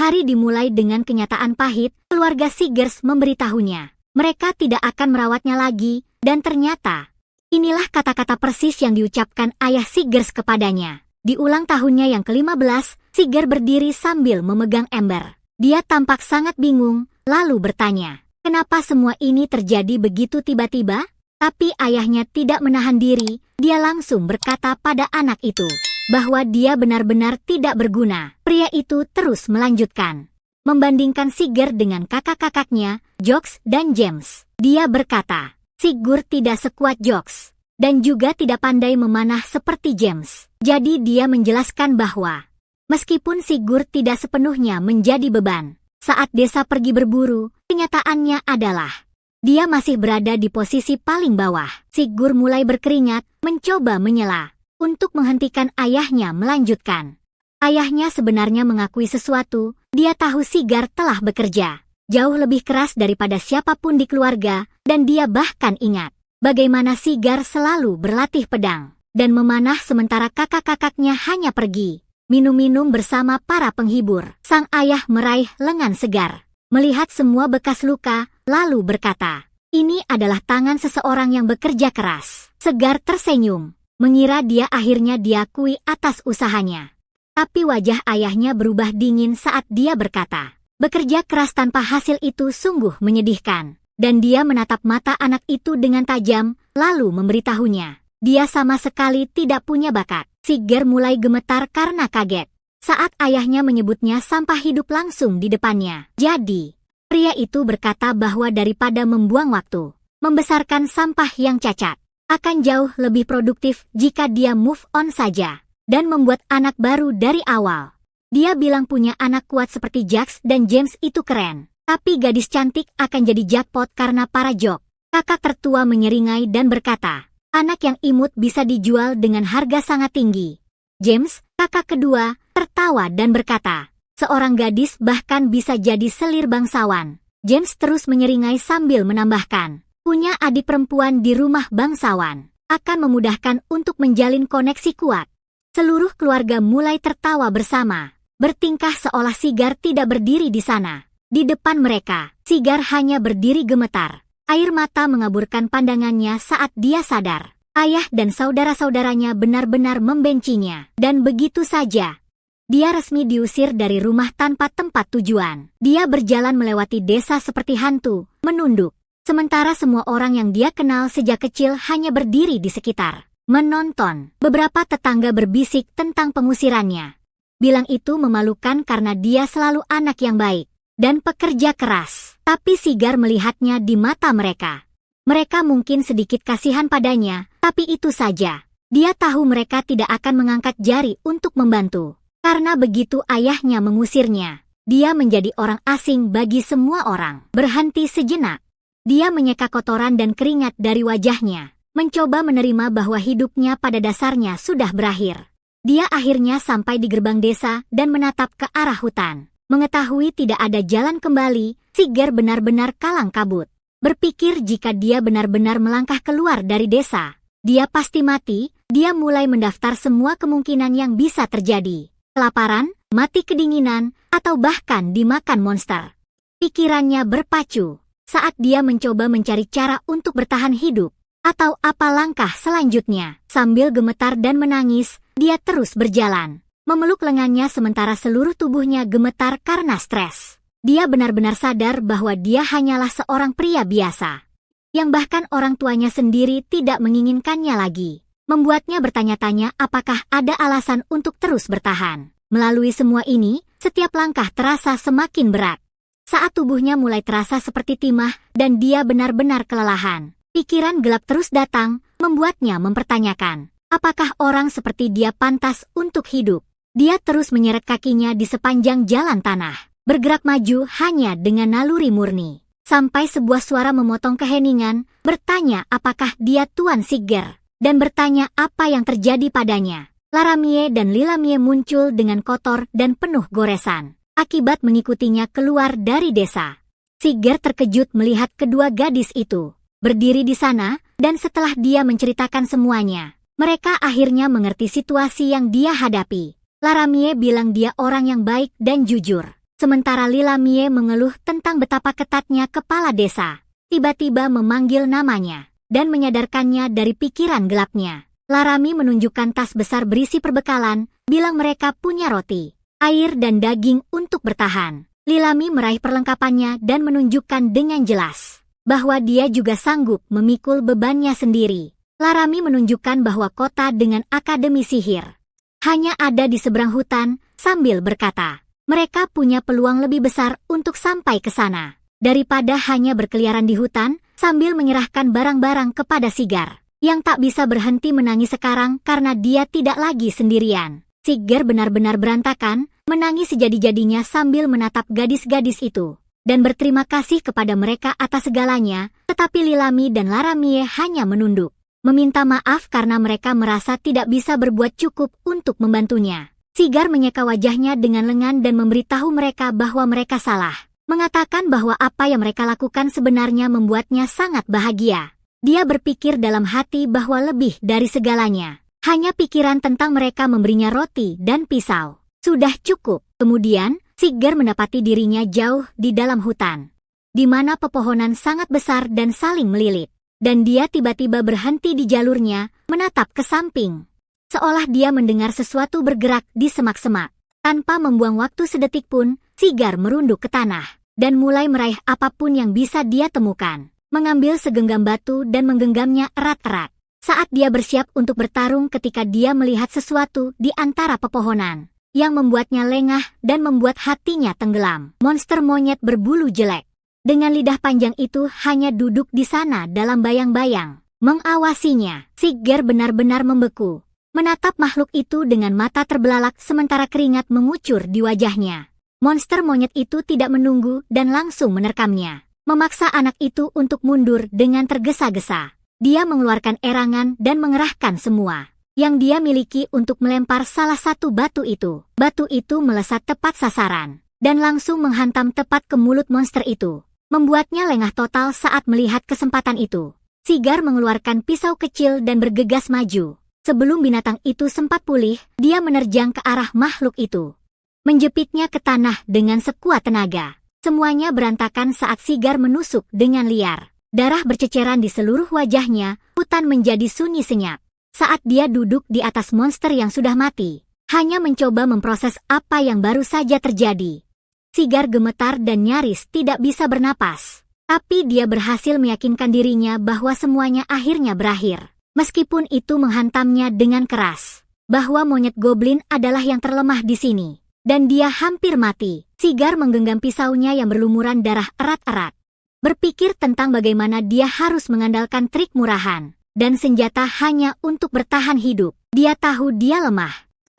Hari dimulai dengan kenyataan pahit, keluarga Sigers memberitahunya. Mereka tidak akan merawatnya lagi, dan ternyata, inilah kata-kata persis yang diucapkan ayah Sigers kepadanya. Di ulang tahunnya yang ke-15, Siger berdiri sambil memegang ember. Dia tampak sangat bingung, lalu bertanya, kenapa semua ini terjadi begitu tiba-tiba? Tapi ayahnya tidak menahan diri, dia langsung berkata pada anak itu, bahwa dia benar-benar tidak berguna. Pria itu terus melanjutkan, membandingkan Siger dengan kakak-kakaknya, Jocks dan James. Dia berkata, Sigurd tidak sekuat Jocks, dan juga tidak pandai memanah seperti James. Jadi dia menjelaskan bahwa, meskipun Sigurd tidak sepenuhnya menjadi beban, saat desa pergi berburu, kenyataannya adalah, dia masih berada di posisi paling bawah. Sigurd mulai berkeringat, mencoba menyela, untuk menghentikan ayahnya melanjutkan. Ayahnya sebenarnya mengakui sesuatu, dia tahu Siger telah bekerja jauh lebih keras daripada siapapun di keluarga, dan dia bahkan ingat bagaimana Siger selalu berlatih pedang dan memanah sementara kakak-kakaknya hanya pergi minum-minum bersama para penghibur. Sang ayah meraih lengan segar, melihat semua bekas luka, lalu berkata, ini adalah tangan seseorang yang bekerja keras. Segar tersenyum, mengira dia akhirnya diakui atas usahanya. Tapi wajah ayahnya berubah dingin saat dia berkata, bekerja keras tanpa hasil itu sungguh menyedihkan. Dan dia menatap mata anak itu dengan tajam, lalu memberitahunya, dia sama sekali tidak punya bakat. Siger mulai gemetar karena kaget saat ayahnya menyebutnya sampah hidup langsung di depannya. Jadi, pria itu berkata bahwa daripada membuang waktu, membesarkan sampah yang cacat, akan jauh lebih produktif jika dia move on saja dan membuat anak baru dari awal. Dia bilang punya anak kuat seperti Jocks dan James itu keren, tapi gadis cantik akan jadi jackpot karena para jok. Kakak tertua menyeringai dan berkata, anak yang imut bisa dijual dengan harga sangat tinggi. James, kakak kedua, tertawa dan berkata, seorang gadis bahkan bisa jadi selir bangsawan. James terus menyeringai sambil menambahkan, punya adik perempuan di rumah bangsawan akan memudahkan untuk menjalin koneksi kuat. Seluruh keluarga mulai tertawa bersama, bertingkah seolah Siger tidak berdiri di sana. Di depan mereka, Siger hanya berdiri gemetar. Air mata mengaburkan pandangannya saat dia sadar. Ayah dan saudara-saudaranya benar-benar membencinya. Dan begitu saja, dia resmi diusir dari rumah tanpa tempat tujuan. Dia berjalan melewati desa seperti hantu, menunduk. Sementara semua orang yang dia kenal sejak kecil hanya berdiri di sekitar, menonton. Beberapa tetangga berbisik tentang pengusirannya. Bilang itu memalukan karena dia selalu anak yang baik dan pekerja keras. Tapi Siger melihatnya di mata mereka. Mereka mungkin sedikit kasihan padanya, tapi itu saja. Dia tahu mereka tidak akan mengangkat jari untuk membantu. Karena begitu ayahnya mengusirnya, dia menjadi orang asing bagi semua orang. Berhenti sejenak. Dia menyeka kotoran dan keringat dari wajahnya, mencoba menerima bahwa hidupnya pada dasarnya sudah berakhir. Dia akhirnya sampai di gerbang desa dan menatap ke arah hutan. Mengetahui tidak ada jalan kembali, Siger benar-benar kalang kabut. Berpikir jika dia benar-benar melangkah keluar dari desa, dia pasti mati. Dia mulai mendaftar semua kemungkinan yang bisa terjadi. Kelaparan, mati kedinginan, atau bahkan dimakan monster. Pikirannya berpacu saat dia mencoba mencari cara untuk bertahan hidup. Atau apa langkah selanjutnya. Sambil gemetar dan menangis, dia terus berjalan, memeluk lengannya sementara seluruh tubuhnya gemetar karena stres. Dia benar-benar sadar bahwa dia hanyalah seorang pria biasa, yang bahkan orang tuanya sendiri tidak menginginkannya lagi. Membuatnya bertanya-tanya apakah ada alasan untuk terus bertahan. Melalui semua ini, setiap langkah terasa semakin berat. Saat tubuhnya mulai terasa seperti timah dan dia benar-benar kelelahan, pikiran gelap terus datang, membuatnya mempertanyakan, apakah orang seperti dia pantas untuk hidup. Dia terus menyeret kakinya di sepanjang jalan tanah, bergerak maju hanya dengan naluri murni. Sampai sebuah suara memotong keheningan, bertanya apakah dia Tuan Siger, dan bertanya apa yang terjadi padanya. Laramie dan Lilamie muncul dengan kotor dan penuh goresan, akibat mengikutinya keluar dari desa. Siger terkejut melihat kedua gadis itu berdiri di sana, dan setelah dia menceritakan semuanya, mereka akhirnya mengerti situasi yang dia hadapi. Laramie bilang dia orang yang baik dan jujur. Sementara Lila Mie mengeluh tentang betapa ketatnya kepala desa. Tiba-tiba memanggil namanya dan menyadarkannya dari pikiran gelapnya. Larami menunjukkan tas besar berisi perbekalan, bilang mereka punya roti, air dan daging untuk bertahan. Lilami meraih perlengkapannya dan menunjukkan dengan jelas bahwa dia juga sanggup memikul bebannya sendiri. Larami menunjukkan bahwa kota dengan akademi sihir hanya ada di seberang hutan sambil berkata, mereka punya peluang lebih besar untuk sampai ke sana daripada hanya berkeliaran di hutan sambil menyerahkan barang-barang kepada Sigar yang tak bisa berhenti menangis sekarang karena dia tidak lagi sendirian. Sigar benar-benar berantakan, menangis sejadi-jadinya sambil menatap gadis-gadis itu dan berterima kasih kepada mereka atas segalanya, tetapi Lilami dan Laramie hanya menunduk, meminta maaf karena mereka merasa tidak bisa berbuat cukup untuk membantunya. Sigar menyeka wajahnya dengan lengan dan memberitahu mereka bahwa mereka salah, mengatakan bahwa apa yang mereka lakukan sebenarnya membuatnya sangat bahagia. Dia berpikir dalam hati bahwa lebih dari segalanya, hanya pikiran tentang mereka memberinya roti dan pisau sudah cukup. Kemudian, Sigar mendapati dirinya jauh di dalam hutan, di mana pepohonan sangat besar dan saling melilit. Dan dia tiba-tiba berhenti di jalurnya, menatap ke samping. Seolah dia mendengar sesuatu bergerak di semak-semak. Tanpa membuang waktu sedetik pun, Sigar merunduk ke tanah dan mulai meraih apapun yang bisa dia temukan. Mengambil segenggam batu dan menggenggamnya erat-erat. Saat dia bersiap untuk bertarung ketika dia melihat sesuatu di antara pepohonan yang membuatnya lengah dan membuat hatinya tenggelam. Monster monyet berbulu jelek dengan lidah panjang itu hanya duduk di sana dalam bayang-bayang, mengawasinya. Sigar benar-benar membeku, menatap makhluk itu dengan mata terbelalak sementara keringat mengucur di wajahnya. Monster monyet itu tidak menunggu dan langsung menerkamnya, memaksa anak itu untuk mundur dengan tergesa-gesa. Dia mengeluarkan erangan dan mengerahkan semua yang dia miliki untuk melempar salah satu batu itu. Batu itu melesat tepat sasaran dan langsung menghantam tepat ke mulut monster itu, membuatnya lengah total saat melihat kesempatan itu. Sigar mengeluarkan pisau kecil dan bergegas maju. Sebelum binatang itu sempat pulih, dia menerjang ke arah makhluk itu, menjepitnya ke tanah dengan sekuat tenaga. Semuanya berantakan saat Sigar menusuk dengan liar. Darah berceceran di seluruh wajahnya, hutan menjadi sunyi senyap. Saat dia duduk di atas monster yang sudah mati, hanya mencoba memproses apa yang baru saja terjadi. Sigar gemetar dan nyaris tidak bisa bernapas. Tapi dia berhasil meyakinkan dirinya bahwa semuanya akhirnya berakhir. Meskipun itu menghantamnya dengan keras, bahwa monyet goblin adalah yang terlemah di sini, dan dia hampir mati. Sigar menggenggam pisaunya yang berlumuran darah erat-erat, berpikir tentang bagaimana dia harus mengandalkan trik murahan dan senjata hanya untuk bertahan hidup. Dia tahu dia lemah,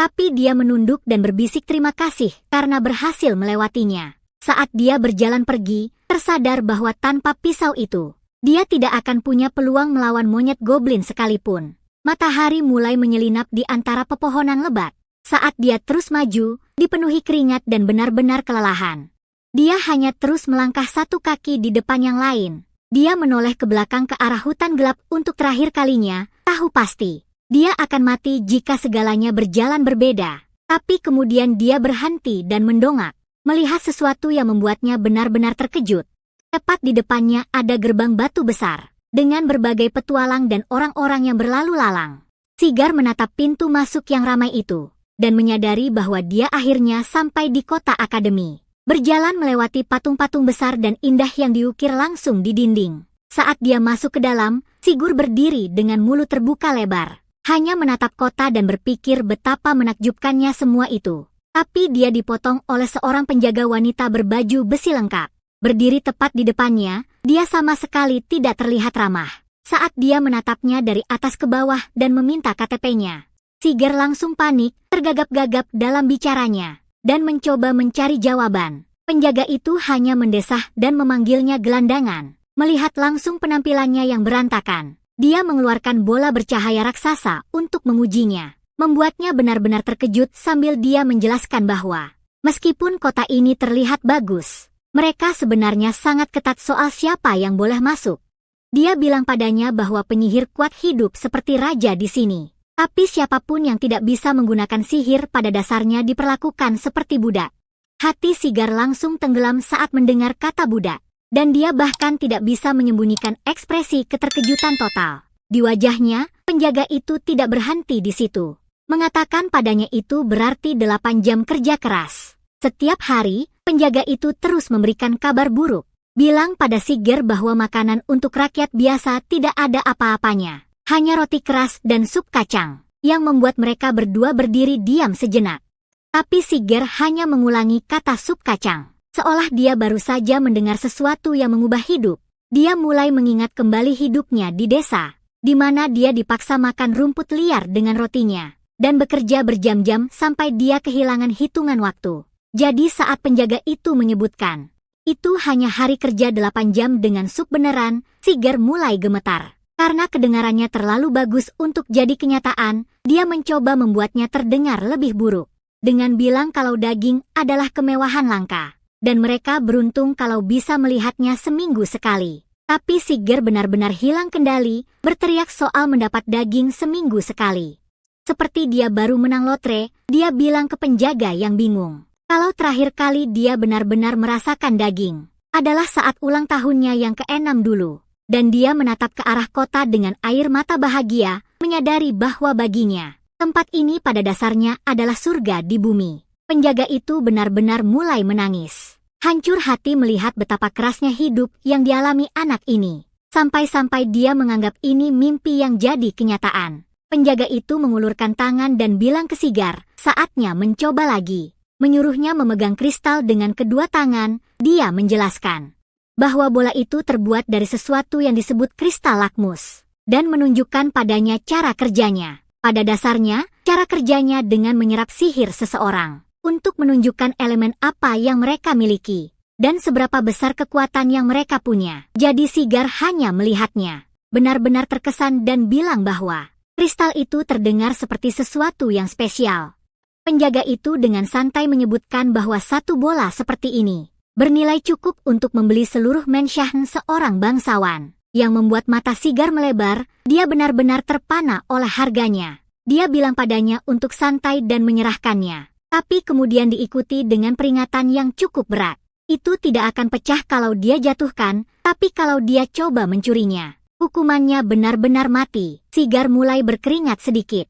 tapi dia menunduk dan berbisik terima kasih karena berhasil melewatinya. Saat dia berjalan pergi, tersadar bahwa tanpa pisau itu, dia tidak akan punya peluang melawan monyet goblin sekalipun. Matahari mulai menyelinap di antara pepohonan lebat. Saat dia terus maju, dipenuhi keringat dan benar-benar kelelahan. Dia hanya terus melangkah satu kaki di depan yang lain. Dia menoleh ke belakang ke arah hutan gelap untuk terakhir kalinya, tahu pasti dia akan mati jika segalanya berjalan berbeda. Tapi kemudian dia berhenti dan mendongak, melihat sesuatu yang membuatnya benar-benar terkejut. Tepat di depannya ada gerbang batu besar, dengan berbagai petualang dan orang-orang yang berlalu lalang. Sigar menatap pintu masuk yang ramai itu, dan menyadari bahwa dia akhirnya sampai di kota akademi. Berjalan melewati patung-patung besar dan indah yang diukir langsung di dinding. Saat dia masuk ke dalam, Sigur berdiri dengan mulut terbuka lebar, hanya menatap kota dan berpikir betapa menakjubkannya semua itu. Tapi dia dipotong oleh seorang penjaga wanita berbaju besi lengkap. Berdiri tepat di depannya, dia sama sekali tidak terlihat ramah. Saat dia menatapnya dari atas ke bawah dan meminta KTP-nya, Sigar langsung panik, tergagap-gagap dalam bicaranya, dan mencoba mencari jawaban. Penjaga itu hanya mendesah dan memanggilnya gelandangan. Melihat langsung penampilannya yang berantakan, dia mengeluarkan bola bercahaya raksasa untuk mengujinya, membuatnya benar-benar terkejut sambil dia menjelaskan bahwa meskipun kota ini terlihat bagus, mereka sebenarnya sangat ketat soal siapa yang boleh masuk. Dia bilang padanya bahwa penyihir kuat hidup seperti raja di sini. Tapi siapapun yang tidak bisa menggunakan sihir pada dasarnya diperlakukan seperti budak. Hati Sigar langsung tenggelam saat mendengar kata budak. Dan dia bahkan tidak bisa menyembunyikan ekspresi keterkejutan total. Di wajahnya, penjaga itu tidak berhenti di situ. Mengatakan padanya itu berarti 8 jam kerja keras. Setiap hari, penjaga itu terus memberikan kabar buruk. Bilang pada Sigar bahwa makanan untuk rakyat biasa tidak ada apa-apanya. Hanya roti keras dan sup kacang, yang membuat mereka berdua berdiri diam sejenak. Tapi Sigar hanya mengulangi kata sup kacang. Seolah dia baru saja mendengar sesuatu yang mengubah hidup. Dia mulai mengingat kembali hidupnya di desa, di mana dia dipaksa makan rumput liar dengan rotinya, dan bekerja berjam-jam sampai dia kehilangan hitungan waktu. Jadi saat penjaga itu menyebutkan, itu hanya hari kerja 8 jam dengan sup beneran, Sigar mulai gemetar. Karena kedengarannya terlalu bagus untuk jadi kenyataan, dia mencoba membuatnya terdengar lebih buruk. Dengan bilang kalau daging adalah kemewahan langka. Dan mereka beruntung kalau bisa melihatnya seminggu sekali. Tapi Sigar benar-benar hilang kendali, berteriak soal mendapat daging seminggu sekali. Seperti dia baru menang lotre, dia bilang ke penjaga yang bingung. Kalau terakhir kali dia benar-benar merasakan daging, adalah saat ulang tahunnya yang ke-6 dulu. Dan dia menatap ke arah kota dengan air mata bahagia, menyadari bahwa baginya, tempat ini pada dasarnya adalah surga di bumi. Penjaga itu benar-benar mulai menangis. Hancur hati melihat betapa kerasnya hidup yang dialami anak ini. Sampai-sampai dia menganggap ini mimpi yang jadi kenyataan. Penjaga itu mengulurkan tangan dan bilang ke Sigar, saatnya mencoba lagi. Menyuruhnya memegang kristal dengan kedua tangan, dia menjelaskan bahwa bola itu terbuat dari sesuatu yang disebut kristal lakmus. Dan menunjukkan padanya cara kerjanya. Pada dasarnya, cara kerjanya dengan menyerap sihir seseorang. Untuk menunjukkan elemen apa yang mereka miliki, dan seberapa besar kekuatan yang mereka punya. Jadi Sigar hanya melihatnya, benar-benar terkesan dan bilang bahwa kristal itu terdengar seperti sesuatu yang spesial. Penjaga itu dengan santai menyebutkan bahwa satu bola seperti ini bernilai cukup untuk membeli seluruh mensyahen seorang bangsawan. Yang membuat mata Sigar melebar, dia benar-benar terpana oleh harganya. Dia bilang padanya untuk santai dan menyerahkannya. Tapi kemudian diikuti dengan peringatan yang cukup berat. Itu tidak akan pecah kalau dia jatuhkan, tapi kalau dia coba mencurinya, hukumannya benar-benar mati. Sigar mulai berkeringat sedikit.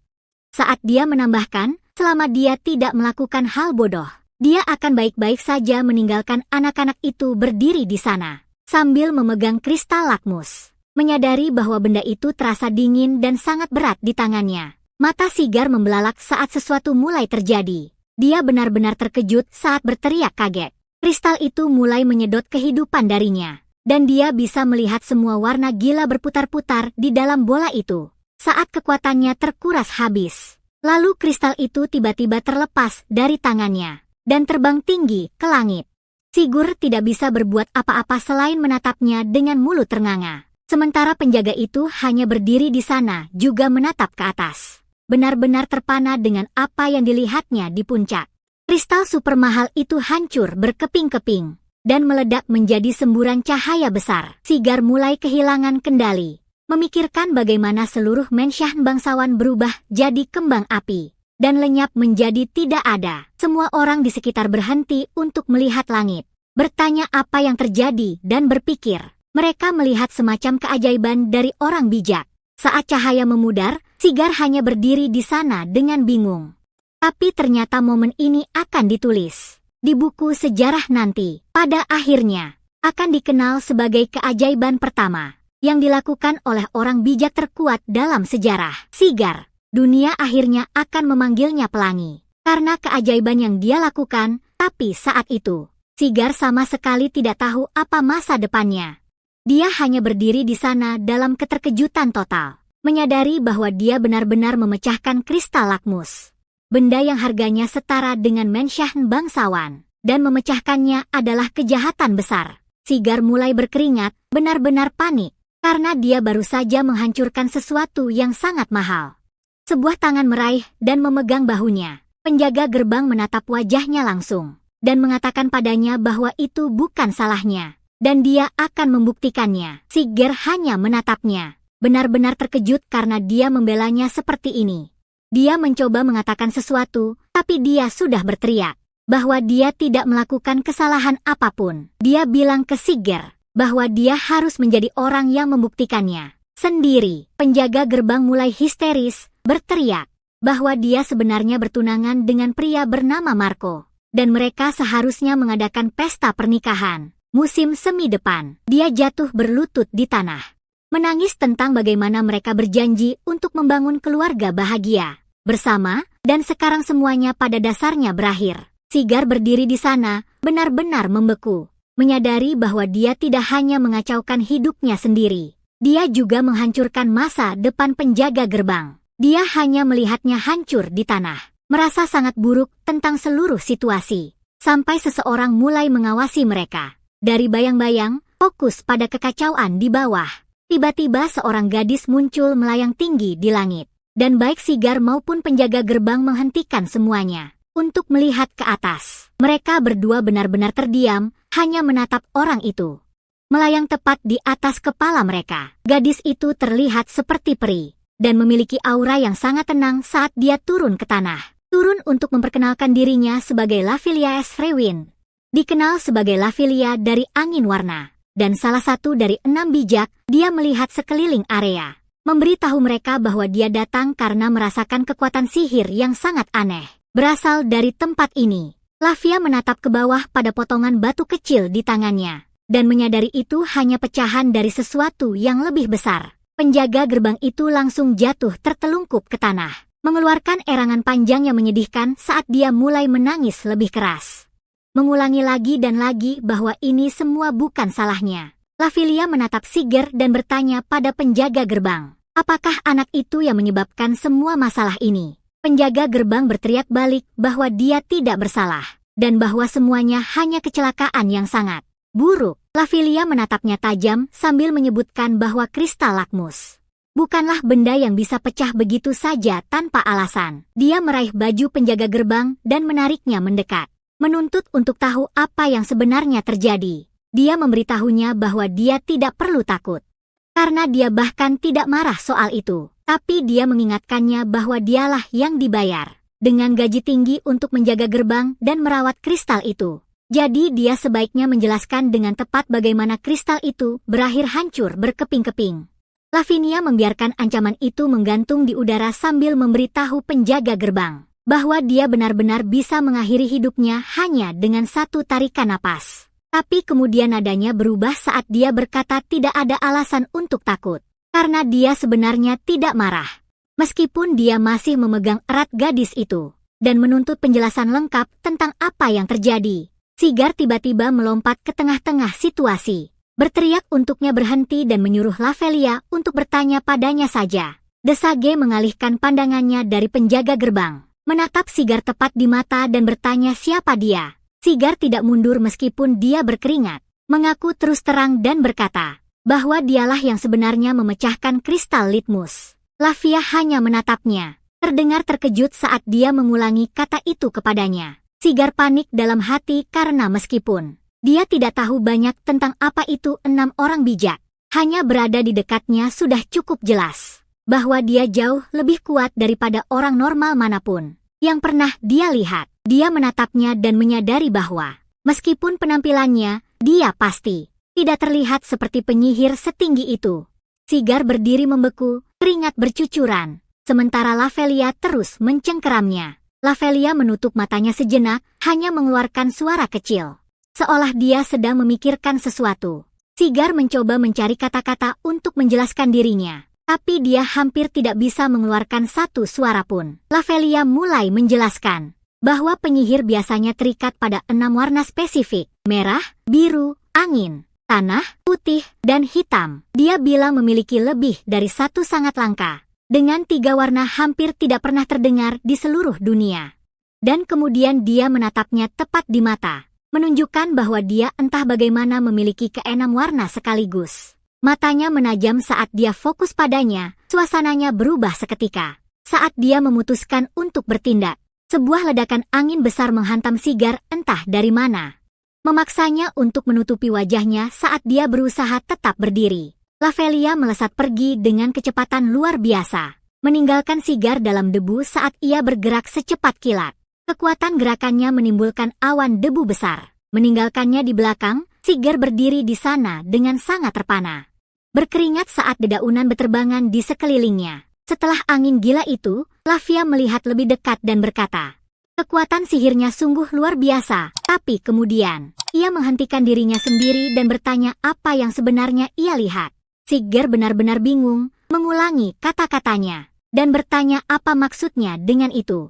Saat dia menambahkan, selama dia tidak melakukan hal bodoh, dia akan baik-baik saja meninggalkan anak-anak itu berdiri di sana, sambil memegang kristal lakmus. Menyadari bahwa benda itu terasa dingin dan sangat berat di tangannya. Mata Sigar membelalak saat sesuatu mulai terjadi. Dia benar-benar terkejut saat berteriak kaget. Kristal itu mulai menyedot kehidupan darinya. Dan dia bisa melihat semua warna gila berputar-putar di dalam bola itu. Saat kekuatannya terkuras habis. Lalu kristal itu tiba-tiba terlepas dari tangannya. Dan terbang tinggi ke langit. Sigar tidak bisa berbuat apa-apa selain menatapnya dengan mulut ternganga. Sementara penjaga itu hanya berdiri di sana juga menatap ke atas. Benar-benar terpana dengan apa yang dilihatnya di puncak. Kristal super mahal itu hancur berkeping-keping dan meledak menjadi semburan cahaya besar. Sigar mulai kehilangan kendali, memikirkan bagaimana seluruh mensyahen bangsawan berubah jadi kembang api dan lenyap menjadi tidak ada. Semua orang di sekitar berhenti untuk melihat langit, bertanya apa yang terjadi dan berpikir. Mereka melihat semacam keajaiban dari orang bijak. Saat cahaya memudar, Sigar hanya berdiri di sana dengan bingung. Tapi ternyata momen ini akan ditulis di buku sejarah nanti. Pada akhirnya, akan dikenal sebagai keajaiban pertama yang dilakukan oleh orang bijak terkuat dalam sejarah. Sigar, dunia akhirnya akan memanggilnya pelangi. Karena keajaiban yang dia lakukan, tapi saat itu, Sigar sama sekali tidak tahu apa masa depannya. Dia hanya berdiri di sana dalam keterkejutan total. Menyadari bahwa dia benar-benar memecahkan kristal lakmus. Benda yang harganya setara dengan mensyahen bangsawan. Dan memecahkannya adalah kejahatan besar. Sigar mulai berkeringat, benar-benar panik. Karena dia baru saja menghancurkan sesuatu yang sangat mahal. Sebuah tangan meraih dan memegang bahunya. Penjaga gerbang menatap wajahnya langsung. Dan mengatakan padanya bahwa itu bukan salahnya. Dan dia akan membuktikannya. Sigar hanya menatapnya. Benar-benar terkejut karena dia membelanya seperti ini. Dia mencoba mengatakan sesuatu, tapi dia sudah berteriak. bahwa dia tidak melakukan kesalahan apapun. Dia bilang ke Siger bahwa dia harus menjadi orang yang membuktikannya sendiri. Penjaga gerbang mulai histeris, berteriak bahwa dia sebenarnya bertunangan dengan pria bernama Marco, dan mereka seharusnya mengadakan pesta pernikahan musim semi depan. Dia jatuh berlutut di tanah, menangis tentang bagaimana mereka berjanji untuk membangun keluarga bahagia bersama, dan sekarang semuanya pada dasarnya berakhir. Siger berdiri di sana, benar-benar membeku, menyadari bahwa dia tidak hanya mengacaukan hidupnya sendiri, dia juga menghancurkan masa depan penjaga gerbang. Dia hanya melihatnya hancur di tanah, merasa sangat buruk tentang seluruh situasi, sampai seseorang mulai mengawasi mereka. Dari bayang-bayang, fokus pada kekacauan di bawah. Tiba-tiba seorang gadis muncul melayang tinggi di langit, dan baik Siger maupun penjaga gerbang menghentikan semuanya untuk melihat ke atas. Mereka berdua benar-benar terdiam, hanya menatap orang itu melayang tepat di atas kepala mereka. Gadis itu terlihat seperti peri dan memiliki aura yang sangat tenang saat dia turun ke tanah. Turun untuk memperkenalkan dirinya sebagai Lavilia Shrewin, dikenal sebagai Lavilia dari angin warna, dan salah satu dari 6 bijak. Dia melihat sekeliling area, memberitahu mereka bahwa dia datang karena merasakan kekuatan sihir yang sangat aneh berasal dari tempat ini. Lavia menatap ke bawah pada potongan batu kecil di tangannya, dan menyadari itu hanya pecahan dari sesuatu yang lebih besar. Penjaga gerbang itu langsung jatuh tertelungkup ke tanah, mengeluarkan erangan panjang yang menyedihkan saat dia mulai menangis lebih keras. Mengulangi lagi dan lagi bahwa ini semua bukan salahnya. Lavilia menatap Siger dan bertanya pada penjaga gerbang, apakah anak itu yang menyebabkan semua masalah ini? Penjaga gerbang berteriak balik bahwa dia tidak bersalah, dan bahwa semuanya hanya kecelakaan yang sangat buruk. Lavilia menatapnya tajam sambil menyebutkan bahwa kristal lakmus bukanlah benda yang bisa pecah begitu saja tanpa alasan. Dia meraih baju penjaga gerbang dan menariknya mendekat, menuntut untuk tahu apa yang sebenarnya terjadi. Dia memberitahunya bahwa dia tidak perlu takut, karena dia bahkan tidak marah soal itu. Tapi dia mengingatkannya bahwa dialah yang dibayar dengan gaji tinggi untuk menjaga gerbang dan merawat kristal itu. Jadi dia sebaiknya menjelaskan dengan tepat bagaimana kristal itu berakhir hancur berkeping-keping. Lavinia membiarkan ancaman itu menggantung di udara sambil memberitahu penjaga gerbang bahwa dia benar-benar bisa mengakhiri hidupnya hanya dengan satu tarikan napas. Tapi kemudian nadanya berubah saat dia berkata tidak ada alasan untuk takut, karena dia sebenarnya tidak marah. Meskipun dia masih memegang erat gadis itu dan menuntut penjelasan lengkap tentang apa yang terjadi. Siger tiba-tiba melompat ke tengah-tengah situasi, berteriak untuknya berhenti dan menyuruh Lavilia untuk bertanya padanya saja. Desage mengalihkan pandangannya dari penjaga gerbang, menatap Siger tepat di mata dan bertanya siapa dia. Siger tidak mundur meskipun dia berkeringat, mengaku terus terang dan berkata bahwa dialah yang sebenarnya memecahkan kristal litmus. Lavia hanya menatapnya, terdengar terkejut saat dia mengulangi kata itu kepadanya. Siger panik dalam hati karena meskipun dia tidak tahu banyak tentang apa itu 6 orang bijak, hanya berada di dekatnya sudah cukup jelas bahwa dia jauh lebih kuat daripada orang normal manapun yang pernah dia lihat. Dia menatapnya dan menyadari bahwa meskipun penampilannya, dia pasti tidak terlihat seperti penyihir setinggi itu. Siger berdiri membeku, keringat bercucuran, sementara Lavilia terus mencengkeramnya. Lavilia menutup matanya sejenak, hanya mengeluarkan suara kecil, seolah dia sedang memikirkan sesuatu. Siger mencoba mencari kata-kata untuk menjelaskan dirinya, tapi dia hampir tidak bisa mengeluarkan satu suara pun. Lavilia mulai menjelaskan bahwa penyihir biasanya terikat pada 6 warna spesifik, merah, biru, angin, tanah, putih, dan hitam. Dia bilang memiliki lebih dari satu sangat langka, dengan 3 warna hampir tidak pernah terdengar di seluruh dunia. Dan kemudian dia menatapnya tepat di mata, menunjukkan bahwa dia entah bagaimana memiliki ke-6 warna sekaligus. Matanya menajam saat dia fokus padanya, suasananya berubah seketika. Saat dia memutuskan untuk bertindak, sebuah ledakan angin besar menghantam Siger entah dari mana, memaksanya untuk menutupi wajahnya saat dia berusaha tetap berdiri. Lavilia melesat pergi dengan kecepatan luar biasa, meninggalkan Siger dalam debu saat ia bergerak secepat kilat. Kekuatan gerakannya menimbulkan awan debu besar. Meninggalkannya di belakang, Siger berdiri di sana dengan sangat terpana. Berkeringat saat dedaunan berterbangan di sekelilingnya. Setelah angin gila itu, Lavia melihat lebih dekat dan berkata, kekuatan sihirnya sungguh luar biasa, tapi kemudian, ia menghentikan dirinya sendiri dan bertanya apa yang sebenarnya ia lihat. Siger benar-benar bingung, mengulangi kata-katanya, dan bertanya apa maksudnya dengan itu.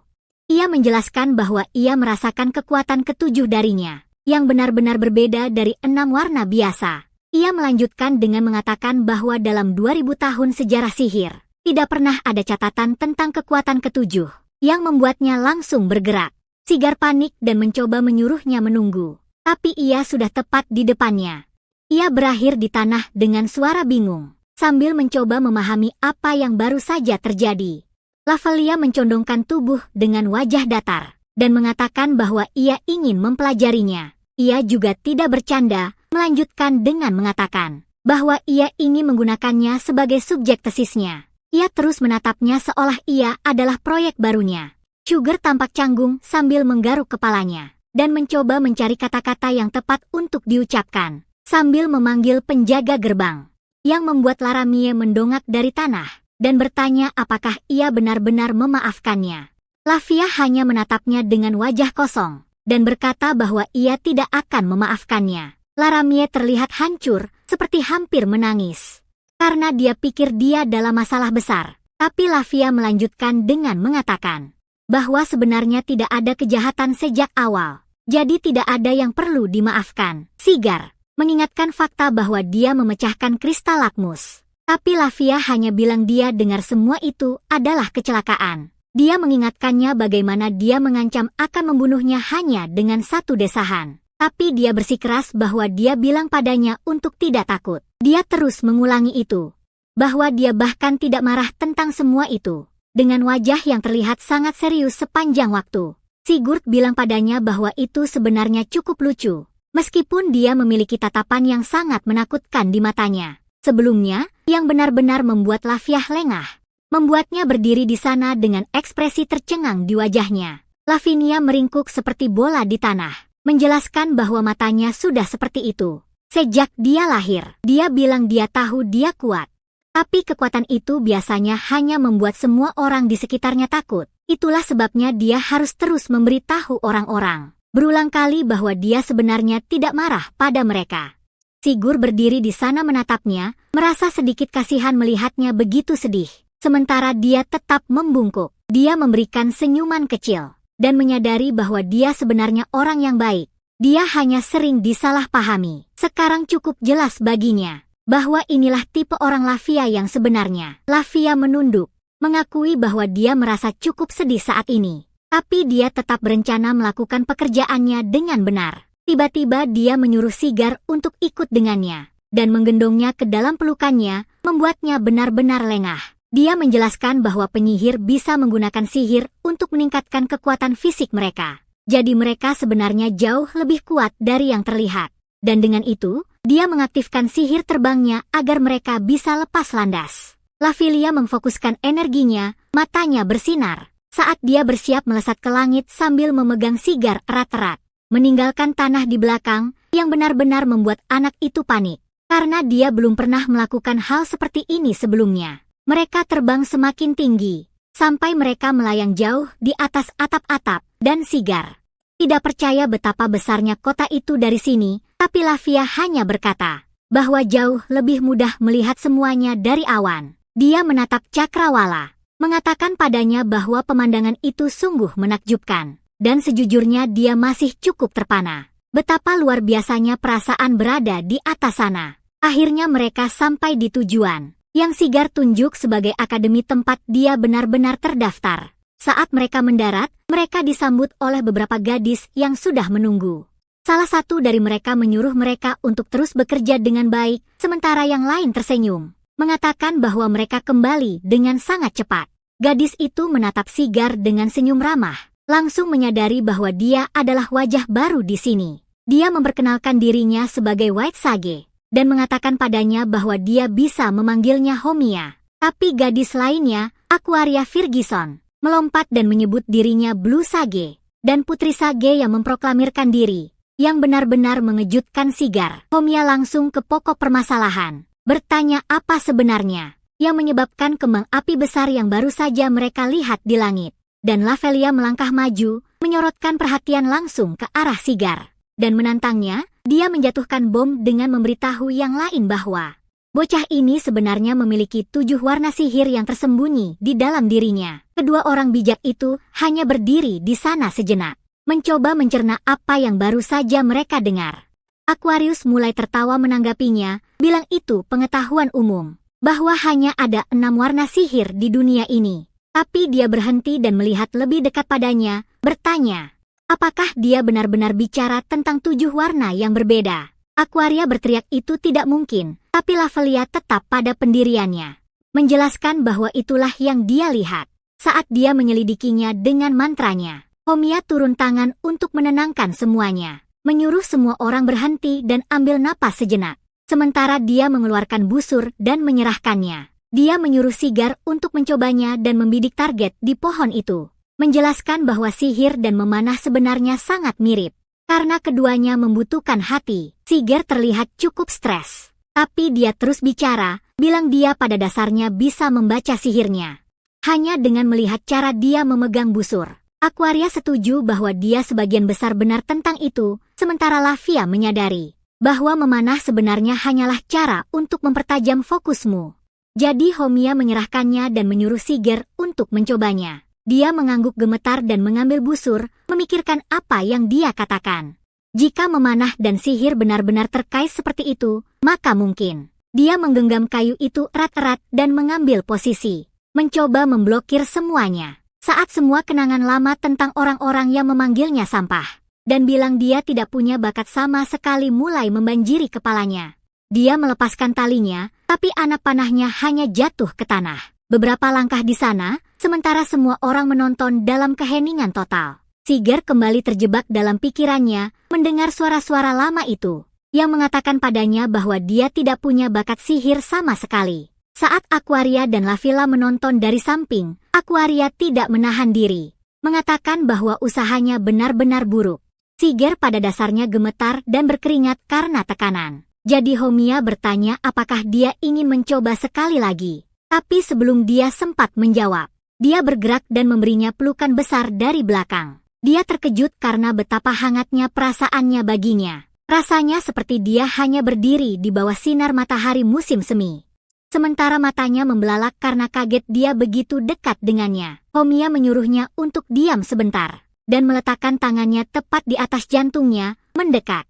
Ia menjelaskan bahwa ia merasakan kekuatan ketujuh darinya, yang benar-benar berbeda dari 6 warna biasa. Ia melanjutkan dengan mengatakan bahwa dalam 2000 tahun sejarah sihir, tidak pernah ada catatan tentang kekuatan ketujuh, yang membuatnya langsung bergerak. Siger panik dan mencoba menyuruhnya menunggu, tapi ia sudah tepat di depannya. Ia berakhir di tanah dengan suara bingung, sambil mencoba memahami apa yang baru saja terjadi. Lavelia mencondongkan tubuh dengan wajah datar, dan mengatakan bahwa ia ingin mempelajarinya. Ia juga tidak bercanda, melanjutkan dengan mengatakan bahwa ia ingin menggunakannya sebagai subjek tesisnya. Ia terus menatapnya seolah ia adalah proyek barunya. Sugar tampak canggung sambil menggaruk kepalanya, dan mencoba mencari kata-kata yang tepat untuk diucapkan, sambil memanggil penjaga gerbang, yang membuat Laramie mendongak dari tanah, dan bertanya apakah ia benar-benar memaafkannya. Lavia hanya menatapnya dengan wajah kosong, dan berkata bahwa ia tidak akan memaafkannya. Laramie terlihat hancur, seperti hampir menangis, karena dia pikir dia dalam masalah besar. Tapi Lavia melanjutkan dengan mengatakan bahwa sebenarnya tidak ada kejahatan sejak awal, jadi tidak ada yang perlu dimaafkan. Siger mengingatkan fakta bahwa dia memecahkan kristal lakmus, tapi Lavia hanya bilang dia dengar semua itu adalah kecelakaan. Dia mengingatkannya bagaimana dia mengancam akan membunuhnya hanya dengan satu desahan. Tapi dia bersikeras bahwa dia bilang padanya untuk tidak takut. Dia terus mengulangi itu, bahwa dia bahkan tidak marah tentang semua itu. Dengan wajah yang terlihat sangat serius sepanjang waktu, Sigurd bilang padanya bahwa itu sebenarnya cukup lucu, meskipun dia memiliki tatapan yang sangat menakutkan di matanya. Sebelumnya, yang benar-benar membuat Lavia lengah, membuatnya berdiri di sana dengan ekspresi tercengang di wajahnya. Lavinia meringkuk seperti bola di tanah, menjelaskan bahwa matanya sudah seperti itu sejak dia lahir. Dia bilang dia tahu dia kuat, tapi kekuatan itu biasanya hanya membuat semua orang di sekitarnya takut. Itulah sebabnya dia harus terus memberitahu orang-orang berulang kali bahwa dia sebenarnya tidak marah pada mereka. Sigurd berdiri di sana menatapnya, merasa sedikit kasihan melihatnya begitu sedih. Sementara dia tetap membungkuk. Dia memberikan senyuman kecil, dan menyadari bahwa dia sebenarnya orang yang baik. Dia hanya sering disalahpahami. Sekarang cukup jelas baginya bahwa inilah tipe orang Lavia yang sebenarnya. Lavia menunduk, mengakui bahwa dia merasa cukup sedih saat ini. Tapi dia tetap berencana melakukan pekerjaannya dengan benar. Tiba-tiba dia menyuruh Siger untuk ikut dengannya, dan menggendongnya ke dalam pelukannya, membuatnya benar-benar lengah. Dia menjelaskan bahwa penyihir bisa menggunakan sihir untuk meningkatkan kekuatan fisik mereka. Jadi mereka sebenarnya jauh lebih kuat dari yang terlihat. Dan dengan itu, dia mengaktifkan sihir terbangnya agar mereka bisa lepas landas. Lavilia memfokuskan energinya, matanya bersinar, saat dia bersiap melesat ke langit sambil memegang Siger erat-erat, meninggalkan tanah di belakang, yang benar-benar membuat anak itu panik, karena dia belum pernah melakukan hal seperti ini sebelumnya. Mereka terbang semakin tinggi, sampai mereka melayang jauh di atas atap-atap, dan Siger tidak percaya betapa besarnya kota itu dari sini, tapi Lavia hanya berkata bahwa jauh lebih mudah melihat semuanya dari awan. Dia menatap Cakrawala, mengatakan padanya bahwa pemandangan itu sungguh menakjubkan, dan sejujurnya dia masih cukup terpana. Betapa luar biasanya perasaan berada di atas sana. Akhirnya mereka sampai di tujuan, yang Siger tunjuk sebagai akademi tempat dia benar-benar terdaftar. Saat mereka mendarat, mereka disambut oleh beberapa gadis yang sudah menunggu. Salah satu dari mereka menyuruh mereka untuk terus bekerja dengan baik, sementara yang lain tersenyum, mengatakan bahwa mereka kembali dengan sangat cepat. Gadis itu menatap Siger dengan senyum ramah, langsung menyadari bahwa dia adalah wajah baru di sini. Dia memperkenalkan dirinya sebagai White Sage, dan mengatakan padanya bahwa dia bisa memanggilnya Homia. Tapi gadis lainnya, Aquaria Ferguson, melompat dan menyebut dirinya Blue Sage. dan Putri Sage yang memproklamirkan diri, yang benar-benar mengejutkan Sigar. Homia langsung ke pokok permasalahan, bertanya apa sebenarnya yang menyebabkan kembang api besar yang baru saja mereka lihat di langit. Dan Lavelia melangkah maju, menyorotkan perhatian langsung ke arah Sigar, dan menantangnya. Dia menjatuhkan bom dengan memberitahu yang lain bahwa bocah ini sebenarnya memiliki 7 warna sihir yang tersembunyi di dalam dirinya. Kedua orang bijak itu hanya berdiri di sana sejenak, mencoba mencerna apa yang baru saja mereka dengar. Aquarius mulai tertawa menanggapinya, bilang itu pengetahuan umum, bahwa hanya ada 6 warna sihir di dunia ini. Tapi dia berhenti dan melihat lebih dekat padanya, bertanya, apakah dia benar-benar bicara tentang 7 warna yang berbeda? Aquaria berteriak itu tidak mungkin, tapi Lavelia tetap pada pendiriannya, menjelaskan bahwa itulah yang dia lihat saat dia menyelidikinya dengan mantranya. Homia turun tangan untuk menenangkan semuanya, menyuruh semua orang berhenti dan ambil napas sejenak. Sementara dia mengeluarkan busur dan menyerahkannya. Dia menyuruh Sigar untuk mencobanya dan membidik target di pohon itu, menjelaskan bahwa sihir dan memanah sebenarnya sangat mirip, karena keduanya membutuhkan hati. Sigar terlihat cukup stres, tapi dia terus bicara, bilang dia pada dasarnya bisa membaca sihirnya hanya dengan melihat cara dia memegang busur. Aquaria setuju bahwa dia sebagian besar benar tentang itu, sementara Lavia menyadari bahwa memanah sebenarnya hanyalah cara untuk mempertajam fokusmu. Jadi Homia menyerahkannya dan menyuruh Sigar untuk mencobanya. Dia mengangguk gemetar dan mengambil busur, memikirkan apa yang dia katakan. Jika memanah dan sihir benar-benar terkait seperti itu, maka mungkin dia menggenggam kayu itu erat-erat dan mengambil posisi, mencoba memblokir semuanya. Saat semua kenangan lama tentang orang-orang yang memanggilnya sampah, dan bilang dia tidak punya bakat sama sekali mulai membanjiri kepalanya. Dia melepaskan talinya, tapi anak panahnya hanya jatuh ke tanah. Beberapa langkah di sana, sementara semua orang menonton dalam keheningan total. Sigar kembali terjebak dalam pikirannya, mendengar suara-suara lama itu, yang mengatakan padanya bahwa dia tidak punya bakat sihir sama sekali. Saat Aquaria dan Lavila menonton dari samping, Aquaria tidak menahan diri, mengatakan bahwa usahanya benar-benar buruk. Sigar pada dasarnya gemetar dan berkeringat karena tekanan. Jadi Homia bertanya apakah dia ingin mencoba sekali lagi. Tapi sebelum dia sempat menjawab, dia bergerak dan memberinya pelukan besar dari belakang. Dia terkejut karena betapa hangatnya perasaannya baginya. Rasanya seperti dia hanya berdiri di bawah sinar matahari musim semi. Sementara matanya membelalak karena kaget dia begitu dekat dengannya. Homia menyuruhnya untuk diam sebentar, dan meletakkan tangannya tepat di atas jantungnya, mendekat,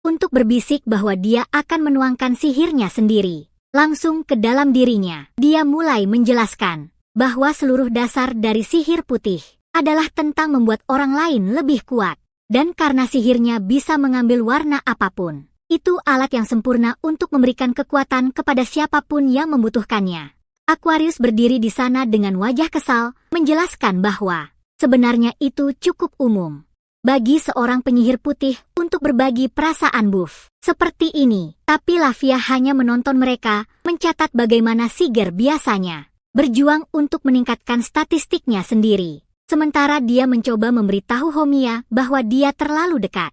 untuk berbisik bahwa dia akan menuangkan sihirnya sendiri langsung ke dalam dirinya. Dia mulai menjelaskan bahwa seluruh dasar dari sihir putih adalah tentang membuat orang lain lebih kuat, dan karena sihirnya bisa mengambil warna apapun, itu alat yang sempurna untuk memberikan kekuatan kepada siapapun yang membutuhkannya. Aquarius berdiri di sana dengan wajah kesal, menjelaskan bahwa sebenarnya itu cukup umum bagi seorang penyihir putih untuk berbagi perasaan buff seperti ini. Tapi Lavia hanya menonton mereka, mencatat bagaimana Sigar biasanya berjuang untuk meningkatkan statistiknya sendiri. Sementara dia mencoba memberitahu Homia bahwa dia terlalu dekat,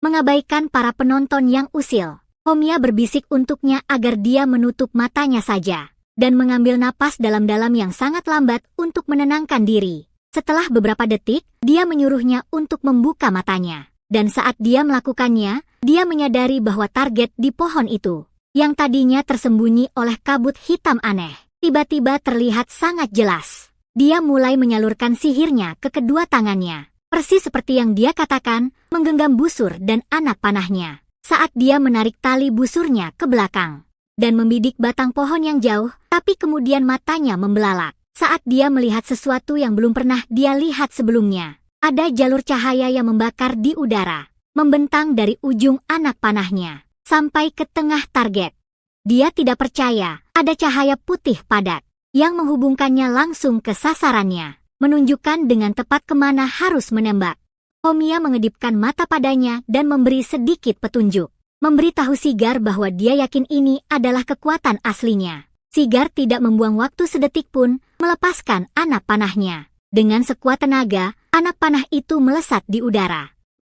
mengabaikan para penonton yang usil. Homia berbisik untuknya agar dia menutup matanya saja, dan mengambil napas dalam-dalam yang sangat lambat untuk menenangkan diri. Setelah beberapa detik, dia menyuruhnya untuk membuka matanya. Dan saat dia melakukannya, dia menyadari bahwa target di pohon itu, yang tadinya tersembunyi oleh kabut hitam aneh, tiba-tiba terlihat sangat jelas. Dia mulai menyalurkan sihirnya ke kedua tangannya, persis seperti yang dia katakan, menggenggam busur dan anak panahnya. Saat dia menarik tali busurnya ke belakang, dan membidik batang pohon yang jauh, tapi kemudian matanya membelalak. Saat dia melihat sesuatu yang belum pernah dia lihat sebelumnya. Ada jalur cahaya yang membakar di udara, membentang dari ujung anak panahnya sampai ke tengah target. Dia tidak percaya, ada cahaya putih padat yang menghubungkannya langsung ke sasarannya, menunjukkan dengan tepat kemana harus menembak. Homia mengedipkan mata padanya dan memberi sedikit petunjuk, memberitahu Sigar bahwa dia yakin ini adalah kekuatan aslinya. Sigar tidak membuang waktu sedetik pun, melepaskan anak panahnya. Dengan sekuat tenaga, anak panah itu melesat di udara,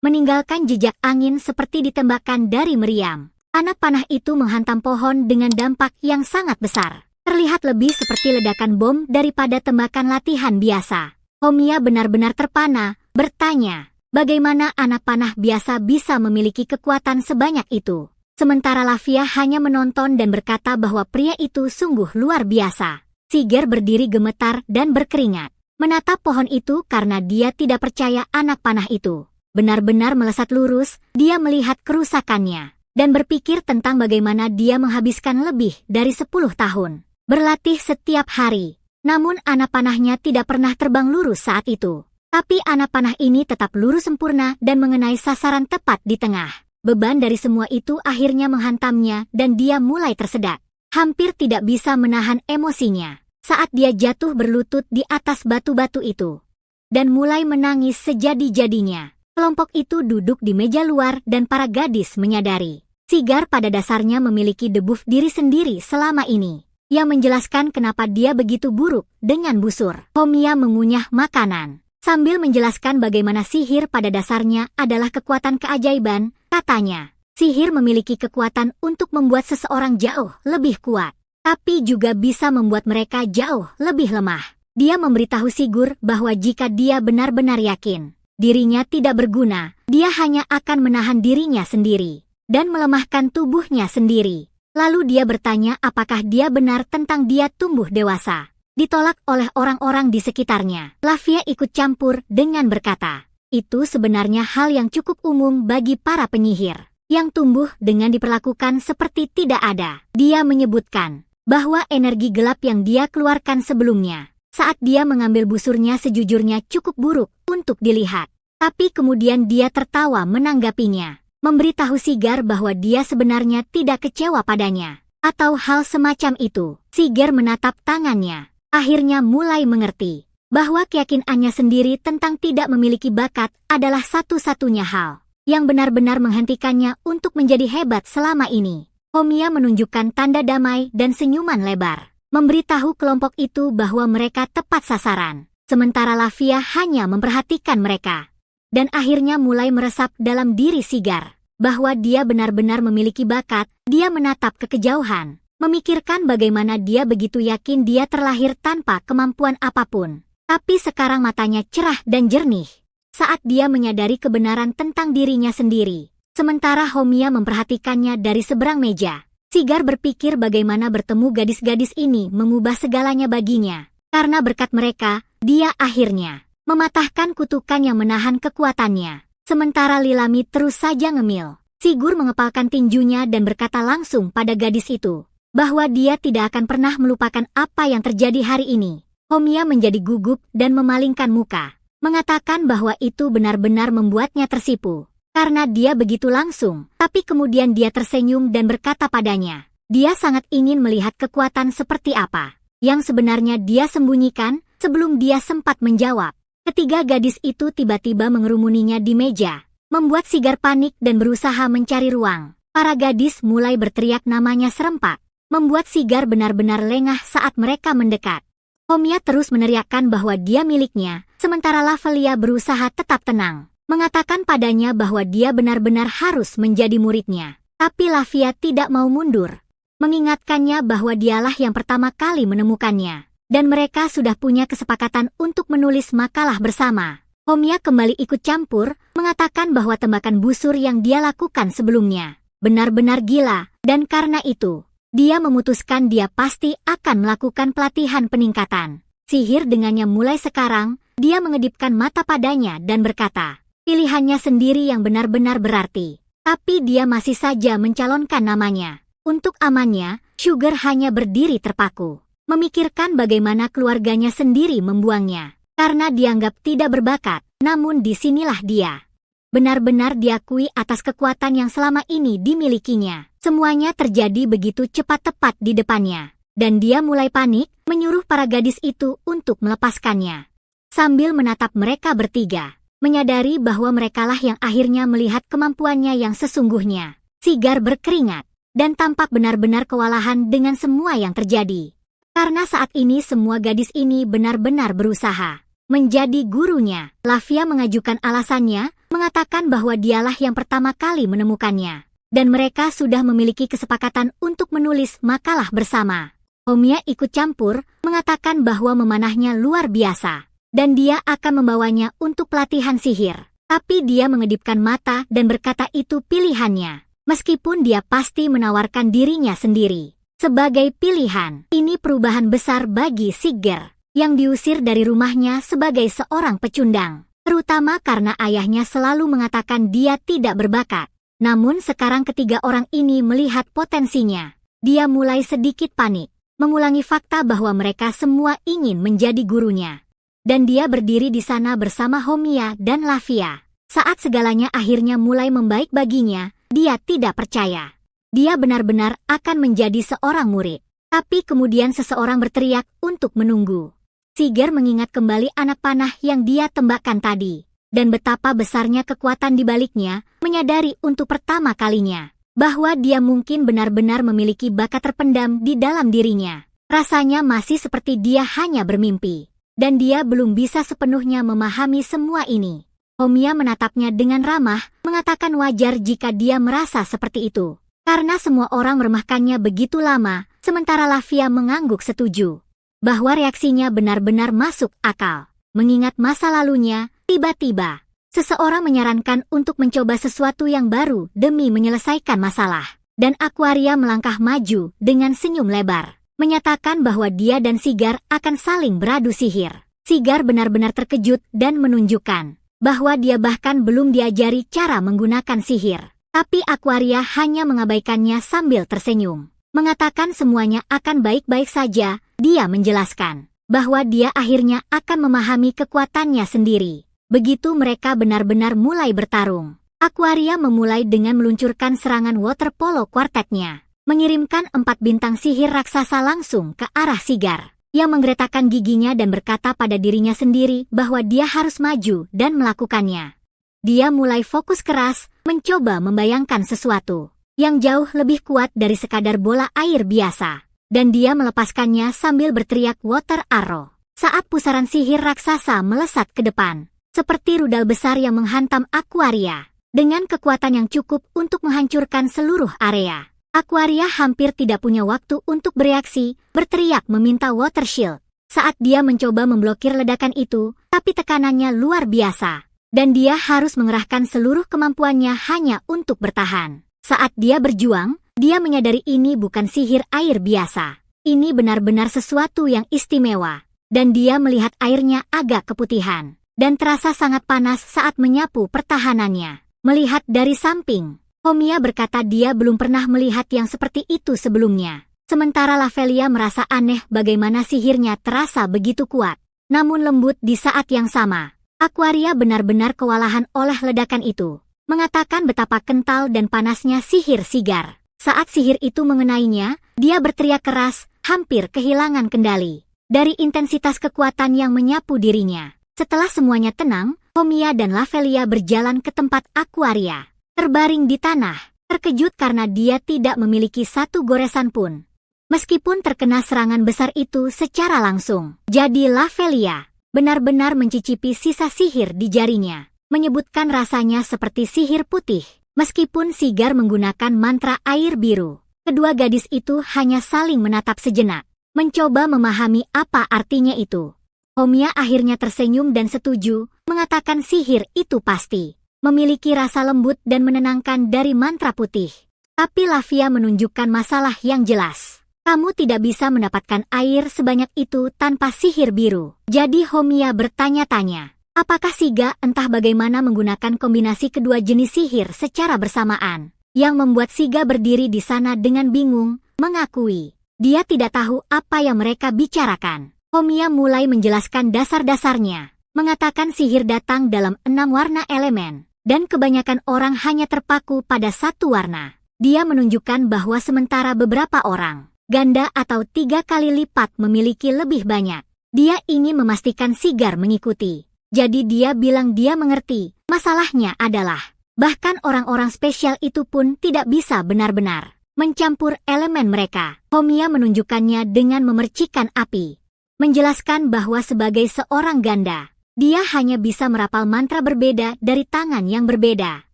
meninggalkan jejak angin seperti ditembakkan dari meriam. Anak panah itu menghantam pohon dengan dampak yang sangat besar. Terlihat lebih seperti ledakan bom daripada tembakan latihan biasa. Homia benar-benar terpana, bertanya, bagaimana anak panah biasa bisa memiliki kekuatan sebanyak itu? Sementara Lavia hanya menonton dan berkata bahwa pria itu sungguh luar biasa. Siger berdiri gemetar dan berkeringat, menatap pohon itu karena dia tidak percaya anak panah itu benar-benar melesat lurus. Dia melihat kerusakannya dan berpikir tentang bagaimana dia menghabiskan lebih dari 10 tahun berlatih setiap hari. Namun anak panahnya tidak pernah terbang lurus saat itu. Tapi anak panah ini tetap lurus sempurna dan mengenai sasaran tepat di tengah. Beban dari semua itu akhirnya menghantamnya dan dia mulai tersedak. Hampir tidak bisa menahan emosinya saat dia jatuh berlutut di atas batu-batu itu dan mulai menangis sejadi-jadinya. Kelompok itu duduk di meja luar dan para gadis menyadari Siger pada dasarnya memiliki debuff diri sendiri selama ini, yang menjelaskan kenapa dia begitu buruk dengan busur. Homia mengunyah makanan sambil menjelaskan bagaimana sihir pada dasarnya adalah kekuatan keajaiban. Katanya, sihir memiliki kekuatan untuk membuat seseorang jauh lebih kuat, tapi juga bisa membuat mereka jauh lebih lemah. Dia memberitahu Sigur bahwa jika dia benar-benar yakin dirinya tidak berguna, dia hanya akan menahan dirinya sendiri dan melemahkan tubuhnya sendiri. Lalu dia bertanya apakah dia benar tentang dia tumbuh dewasa. Ditolak oleh orang-orang di sekitarnya. Lavia ikut campur dengan berkata, itu sebenarnya hal yang cukup umum bagi para penyihir yang tumbuh dengan diperlakukan seperti tidak ada. Dia menyebutkan bahwa energi gelap yang dia keluarkan sebelumnya saat dia mengambil busurnya sejujurnya cukup buruk untuk dilihat. Tapi kemudian dia tertawa menanggapinya, memberitahu Siger bahwa dia sebenarnya tidak kecewa padanya, atau hal semacam itu. Siger menatap tangannya, akhirnya mulai mengerti bahwa keyakinannya sendiri tentang tidak memiliki bakat adalah satu-satunya hal yang benar-benar menghentikannya untuk menjadi hebat selama ini. Homia menunjukkan tanda damai dan senyuman lebar, memberitahu kelompok itu bahwa mereka tepat sasaran, sementara Lavia hanya memperhatikan mereka. Dan akhirnya mulai meresap dalam diri Siger bahwa dia benar-benar memiliki bakat. Dia menatap ke kejauhan, memikirkan bagaimana dia begitu yakin dia terlahir tanpa kemampuan apapun. Tapi sekarang matanya cerah dan jernih saat dia menyadari kebenaran tentang dirinya sendiri. Sementara Homia memperhatikannya dari seberang meja, Siger berpikir bagaimana bertemu gadis-gadis ini mengubah segalanya baginya. Karena berkat mereka, dia akhirnya mematahkan kutukan yang menahan kekuatannya. Sementara Lilami terus saja ngemil. Sigur mengepalkan tinjunya dan berkata langsung pada gadis itu bahwa dia tidak akan pernah melupakan apa yang terjadi hari ini. Homia menjadi gugup dan memalingkan muka, mengatakan bahwa itu benar-benar membuatnya tersipu. Karena dia begitu langsung, tapi kemudian dia tersenyum dan berkata padanya, dia sangat ingin melihat kekuatan seperti apa yang sebenarnya dia sembunyikan. Sebelum dia sempat menjawab, ketiga gadis itu tiba-tiba mengerumuninya di meja, membuat Siger panik dan berusaha mencari ruang. Para gadis mulai berteriak namanya serempak, membuat Siger benar-benar lengah saat mereka mendekat. Homia terus meneriakkan bahwa dia miliknya, sementara Lavelia berusaha tetap tenang, mengatakan padanya bahwa dia benar-benar harus menjadi muridnya. Tapi Lavia tidak mau mundur, mengingatkannya bahwa dialah yang pertama kali menemukannya, dan mereka sudah punya kesepakatan untuk menulis makalah bersama. Homia kembali ikut campur, mengatakan bahwa tembakan busur yang dia lakukan sebelumnya benar-benar gila, dan karena itu, dia memutuskan dia pasti akan melakukan pelatihan peningkatan sihir dengannya mulai sekarang. Dia mengedipkan mata padanya dan berkata, pilihannya sendiri yang benar-benar berarti, tapi dia masih saja mencalonkan namanya. Untuk amannya, Sugar hanya berdiri terpaku, memikirkan bagaimana keluarganya sendiri membuangnya karena dianggap tidak berbakat. Namun disinilah dia benar-benar diakui atas kekuatan yang selama ini dimilikinya. Semuanya terjadi begitu cepat tepat di depannya, dan dia mulai panik, menyuruh para gadis itu untuk melepaskannya. Sambil menatap mereka bertiga, menyadari bahwa merekalah yang akhirnya melihat kemampuannya yang sesungguhnya. Siger berkeringat dan tampak benar-benar kewalahan dengan semua yang terjadi. Karena saat ini semua gadis ini benar-benar berusaha menjadi gurunya. Lavia mengajukan alasannya, mengatakan bahwa dialah yang pertama kali menemukannya. Dan mereka sudah memiliki kesepakatan untuk menulis makalah bersama. Homia ikut campur, mengatakan bahwa memanahnya luar biasa. Dan dia akan membawanya untuk pelatihan sihir. Tapi dia mengedipkan mata dan berkata itu pilihannya. Meskipun dia pasti menawarkan dirinya sendiri. Sebagai pilihan, ini perubahan besar bagi Sigger. Yang diusir dari rumahnya sebagai seorang pecundang. Terutama karena ayahnya selalu mengatakan dia tidak berbakat. Namun sekarang ketiga orang ini melihat potensinya. Dia mulai sedikit panik, mengulangi fakta bahwa mereka semua ingin menjadi gurunya. Dan dia berdiri di sana bersama Homia dan Lavia. Saat segalanya akhirnya mulai membaik baginya, dia tidak percaya. Dia benar-benar akan menjadi seorang murid. Tapi kemudian seseorang berteriak untuk menunggu. Sigger mengingat kembali anak panah yang dia tembakkan tadi. Dan betapa besarnya kekuatan di baliknya, menyadari untuk pertama kalinya bahwa dia mungkin benar-benar memiliki bakat terpendam di dalam dirinya. Rasanya masih seperti dia hanya bermimpi, dan dia belum bisa sepenuhnya memahami semua ini. Homia menatapnya dengan ramah, mengatakan wajar jika dia merasa seperti itu, karena semua orang meremehkannya begitu lama, sementara Lavia mengangguk setuju bahwa reaksinya benar-benar masuk akal. Mengingat masa lalunya, tiba-tiba, seseorang menyarankan untuk mencoba sesuatu yang baru demi menyelesaikan masalah. Dan Aquaria melangkah maju dengan senyum lebar, menyatakan bahwa dia dan Sigar akan saling beradu sihir. Sigar benar-benar terkejut dan menunjukkan bahwa dia bahkan belum diajari cara menggunakan sihir. Tapi Aquaria hanya mengabaikannya sambil tersenyum. Mengatakan semuanya akan baik-baik saja, dia menjelaskan bahwa dia akhirnya akan memahami kekuatannya sendiri. Begitu mereka benar-benar mulai bertarung, Aquaria memulai dengan meluncurkan serangan water polo quartetnya, mengirimkan 4 bintang sihir raksasa langsung ke arah Sigar, yang menggeretakkan giginya dan berkata pada dirinya sendiri bahwa dia harus maju dan melakukannya. Dia mulai fokus keras, mencoba membayangkan sesuatu yang jauh lebih kuat dari sekadar bola air biasa. Dan dia melepaskannya sambil berteriak water arrow. Saat pusaran sihir raksasa melesat ke depan, seperti rudal besar yang menghantam Aquaria, dengan kekuatan yang cukup untuk menghancurkan seluruh area. Aquaria hampir tidak punya waktu untuk bereaksi, berteriak meminta water shield. Saat dia mencoba memblokir ledakan itu, tapi tekanannya luar biasa. Dan dia harus mengerahkan seluruh kemampuannya hanya untuk bertahan. Saat dia berjuang, dia menyadari ini bukan sihir air biasa. Ini benar-benar sesuatu yang istimewa. Dan dia melihat airnya agak keputihan. Dan terasa sangat panas saat menyapu pertahanannya. Melihat dari samping, Homia berkata dia belum pernah melihat yang seperti itu sebelumnya. Sementara Lavelia merasa aneh bagaimana sihirnya terasa begitu kuat. Namun lembut di saat yang sama. Aquaria benar-benar kewalahan oleh ledakan itu. Mengatakan betapa kental dan panasnya sihir Sigar. Saat sihir itu mengenainya, dia berteriak keras, hampir kehilangan kendali. Dari intensitas kekuatan yang menyapu dirinya. Setelah semuanya tenang, Homia dan Lavelia berjalan ke tempat Aquaria. Terbaring di tanah, terkejut karena dia tidak memiliki satu goresan pun. Meskipun terkena serangan besar itu secara langsung. Jadi Lavelia benar-benar mencicipi sisa sihir di jarinya. Menyebutkan rasanya seperti sihir putih. Meskipun Sigar menggunakan mantra air biru, kedua gadis itu hanya saling menatap sejenak, mencoba memahami apa artinya itu. Homia akhirnya tersenyum dan setuju, mengatakan sihir itu pasti memiliki rasa lembut dan menenangkan dari mantra putih. Tapi Lavia menunjukkan masalah yang jelas. Kamu tidak bisa mendapatkan air sebanyak itu tanpa sihir biru. Jadi Homia bertanya-tanya. Apakah Siga entah bagaimana menggunakan kombinasi kedua jenis sihir secara bersamaan, yang membuat Siga berdiri di sana dengan bingung, mengakui dia tidak tahu apa yang mereka bicarakan. Homia mulai menjelaskan dasar-dasarnya, mengatakan sihir datang dalam 6 warna elemen, dan kebanyakan orang hanya terpaku pada satu warna. Dia menunjukkan bahwa sementara beberapa orang, ganda atau 3 kali lipat memiliki lebih banyak. Dia ingin memastikan Sigar mengikuti. Jadi dia bilang dia mengerti, masalahnya adalah, bahkan orang-orang spesial itu pun tidak bisa benar-benar mencampur elemen mereka. Homia menunjukkannya dengan memercikkan api. Menjelaskan bahwa sebagai seorang ganda, Dia hanya bisa merapal mantra berbeda dari tangan yang berbeda.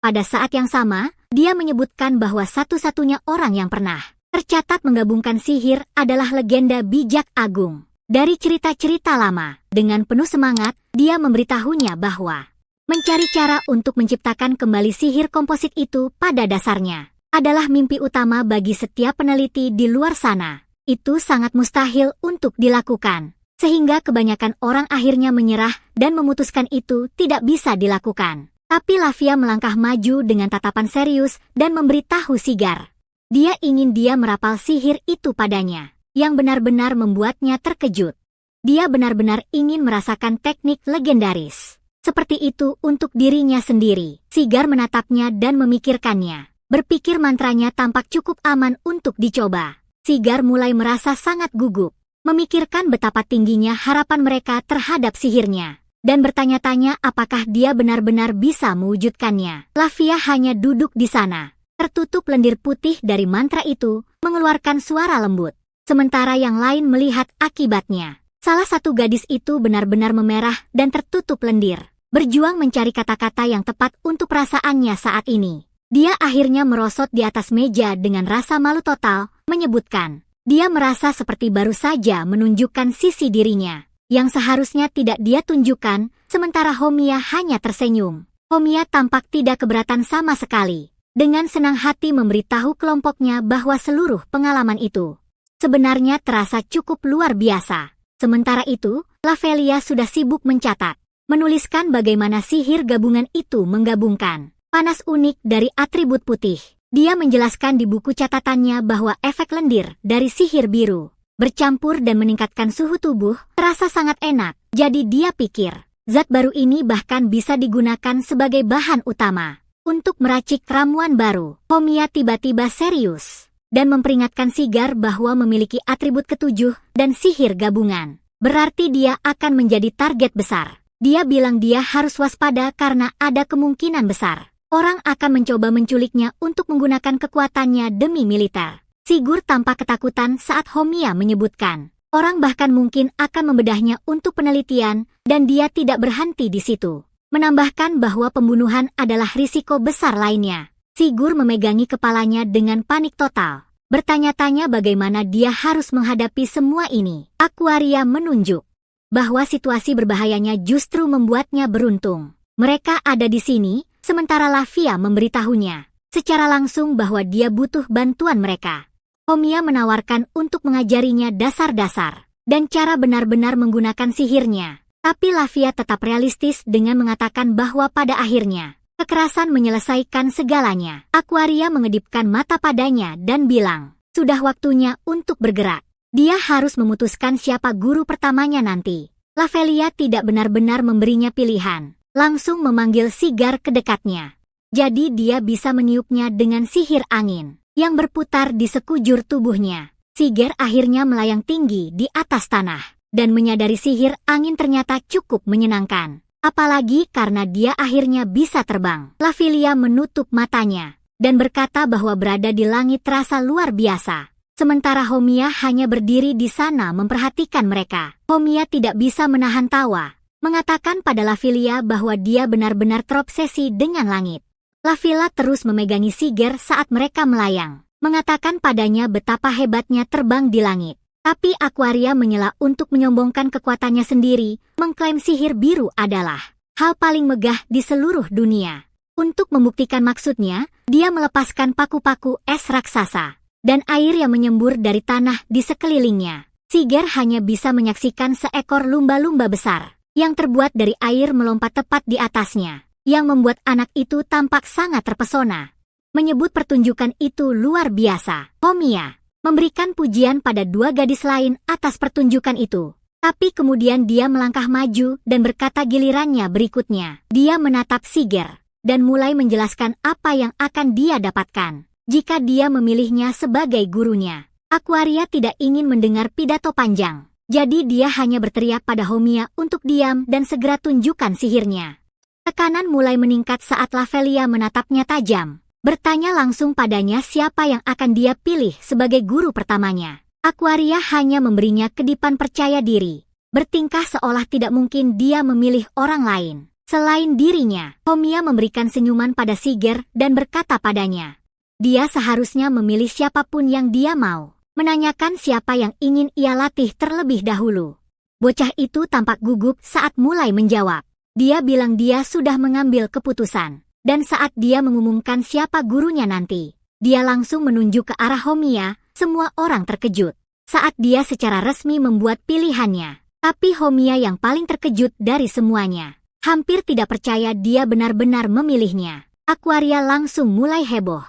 Pada saat yang sama, dia menyebutkan bahwa satu-satunya orang yang pernah tercatat menggabungkan sihir adalah legenda bijak agung. Dari cerita-cerita lama, dengan penuh semangat, dia memberitahunya bahwa mencari cara untuk menciptakan kembali sihir komposit itu pada dasarnya adalah mimpi utama bagi setiap peneliti di luar sana. Itu sangat mustahil untuk dilakukan, sehingga kebanyakan orang akhirnya menyerah dan memutuskan itu tidak bisa dilakukan. Tapi Lavia melangkah maju dengan tatapan serius dan memberitahu Sigar. Dia ingin dia merapal sihir itu padanya, yang benar-benar membuatnya terkejut. Dia benar-benar ingin merasakan teknik legendaris seperti itu untuk dirinya sendiri. Sigar menatapnya dan memikirkannya. Berpikir mantranya tampak cukup aman untuk dicoba. Sigar mulai merasa sangat gugup, memikirkan betapa tingginya harapan mereka terhadap sihirnya, dan bertanya-tanya apakah dia benar-benar bisa mewujudkannya. Lavia hanya duduk di sana, tertutup lendir putih dari mantra itu, mengeluarkan suara lembut. Sementara yang lain melihat akibatnya. Salah satu gadis itu benar-benar memerah dan tertutup lendir, berjuang mencari kata-kata yang tepat untuk perasaannya saat ini. Dia akhirnya merosot di atas meja dengan rasa malu total, menyebutkan, dia merasa seperti baru saja menunjukkan sisi dirinya, yang seharusnya tidak dia tunjukkan, sementara Homia hanya tersenyum. Homia tampak tidak keberatan sama sekali, dengan senang hati memberitahu kelompoknya bahwa seluruh pengalaman itu sebenarnya terasa cukup luar biasa. Sementara itu, Lavelia sudah sibuk mencatat, menuliskan bagaimana sihir gabungan itu menggabungkan panas unik dari atribut putih. Dia menjelaskan di buku catatannya bahwa efek lendir dari sihir biru bercampur dan meningkatkan suhu tubuh terasa sangat enak. Jadi dia pikir, zat baru ini bahkan bisa digunakan sebagai bahan utama untuk meracik ramuan baru. Homia tiba-tiba serius dan memperingatkan Sigar bahwa memiliki atribut ketujuh dan sihir gabungan berarti dia akan menjadi target besar. Dia bilang dia harus waspada karena ada kemungkinan besar orang akan mencoba menculiknya untuk menggunakan kekuatannya demi militer. Sigur tampak ketakutan saat Homia menyebutkan, orang bahkan mungkin akan membedahnya untuk penelitian, dan dia tidak berhenti di situ. Menambahkan bahwa pembunuhan adalah risiko besar lainnya. Sigur memegangi kepalanya dengan panik total, bertanya-tanya bagaimana dia harus menghadapi semua ini. Aquaria menunjuk bahwa situasi berbahayanya justru membuatnya beruntung. Mereka ada di sini, sementara Lavia memberitahunya secara langsung bahwa dia butuh bantuan mereka. Homia menawarkan untuk mengajarinya dasar-dasar dan cara benar-benar menggunakan sihirnya. Tapi Lavia tetap realistis dengan mengatakan bahwa pada akhirnya, kekerasan menyelesaikan segalanya. Aquaria mengedipkan mata padanya dan bilang, sudah waktunya untuk bergerak. Dia harus memutuskan siapa guru pertamanya nanti. Lavelia tidak benar-benar memberinya pilihan. Langsung memanggil Sigar ke dekatnya. Jadi dia bisa meniupnya dengan sihir angin yang berputar di sekujur tubuhnya. Sigar akhirnya melayang tinggi di atas tanah dan menyadari sihir angin ternyata cukup menyenangkan. Apalagi karena dia akhirnya bisa terbang. Lavelia menutup matanya dan berkata bahwa berada di langit terasa luar biasa. Sementara Homia hanya berdiri di sana memperhatikan mereka. Homia tidak bisa menahan tawa, mengatakan pada Lavelia bahwa dia benar-benar terobsesi dengan langit. Lavila terus memegangi Sigar saat mereka melayang, mengatakan padanya betapa hebatnya terbang di langit. Tapi Aquaria menyela untuk menyombongkan kekuatannya sendiri, mengklaim sihir biru adalah hal paling megah di seluruh dunia. Untuk membuktikan maksudnya, dia melepaskan paku-paku es raksasa dan air yang menyembur dari tanah di sekelilingnya. Sigar hanya bisa menyaksikan seekor lumba-lumba besar yang terbuat dari air melompat tepat di atasnya, yang membuat anak itu tampak sangat terpesona. Menyebut pertunjukan itu luar biasa. Homia memberikan pujian pada dua gadis lain atas pertunjukan itu. Tapi kemudian dia melangkah maju dan berkata gilirannya berikutnya. Dia menatap Sigar dan mulai menjelaskan apa yang akan dia dapatkan jika dia memilihnya sebagai gurunya. Aquaria tidak ingin mendengar pidato panjang. Jadi dia hanya berteriak pada Homia untuk diam dan segera tunjukkan sihirnya. Tekanan mulai meningkat saat Lavelia menatapnya tajam, bertanya langsung padanya siapa yang akan dia pilih sebagai guru pertamanya. Aquaria hanya memberinya kedipan percaya diri bertingkah seolah tidak mungkin dia memilih orang lain selain dirinya. Homiya memberikan senyuman pada Siger dan berkata padanya, dia seharusnya memilih siapapun yang dia mau, menanyakan siapa yang ingin ia latih terlebih dahulu. Bocah itu tampak gugup saat mulai menjawab. Dia bilang dia sudah mengambil keputusan, dan saat dia mengumumkan siapa gurunya nanti, dia langsung menunjuk ke arah Homiya. Semua orang terkejut saat dia secara resmi membuat pilihannya. Tapi Homiya yang paling terkejut dari semuanya. Hampir tidak percaya dia benar-benar memilihnya. Aquaria langsung mulai heboh,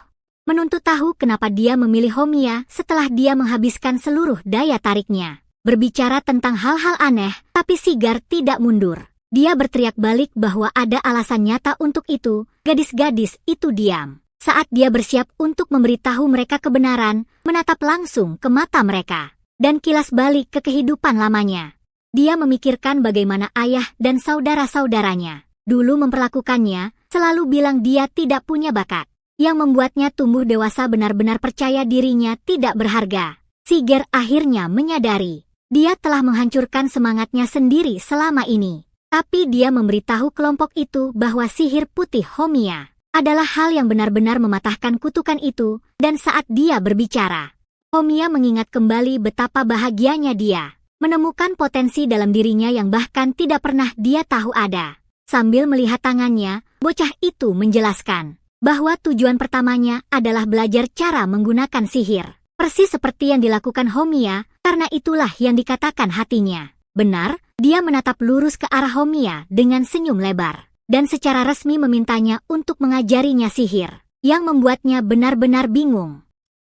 menuntut tahu kenapa dia memilih Homiya setelah dia menghabiskan seluruh daya tariknya berbicara tentang hal-hal aneh, tapi Siger tidak mundur. Dia berteriak balik bahwa ada alasan nyata untuk itu. Gadis-gadis itu diam saat dia bersiap untuk memberitahu mereka kebenaran, menatap langsung ke mata mereka, dan kilas balik ke kehidupan lamanya. Dia memikirkan bagaimana ayah dan saudara-saudaranya dulu memperlakukannya, selalu bilang dia tidak punya bakat, yang membuatnya tumbuh dewasa benar-benar percaya dirinya tidak berharga. Siger akhirnya menyadari, dia telah menghancurkan semangatnya sendiri selama ini. Tapi dia memberitahu kelompok itu bahwa sihir putih Homiya adalah hal yang benar-benar mematahkan kutukan itu, dan saat dia berbicara, Homiya mengingat kembali betapa bahagianya dia menemukan potensi dalam dirinya yang bahkan tidak pernah dia tahu ada. Sambil melihat tangannya, bocah itu menjelaskan bahwa tujuan pertamanya adalah belajar cara menggunakan sihir. Persis seperti yang dilakukan Homiya, karena itulah yang dikatakan hatinya. Benar, dia menatap lurus ke arah Homiya dengan senyum lebar, dan secara resmi memintanya untuk mengajarinya sihir, yang membuatnya benar-benar bingung.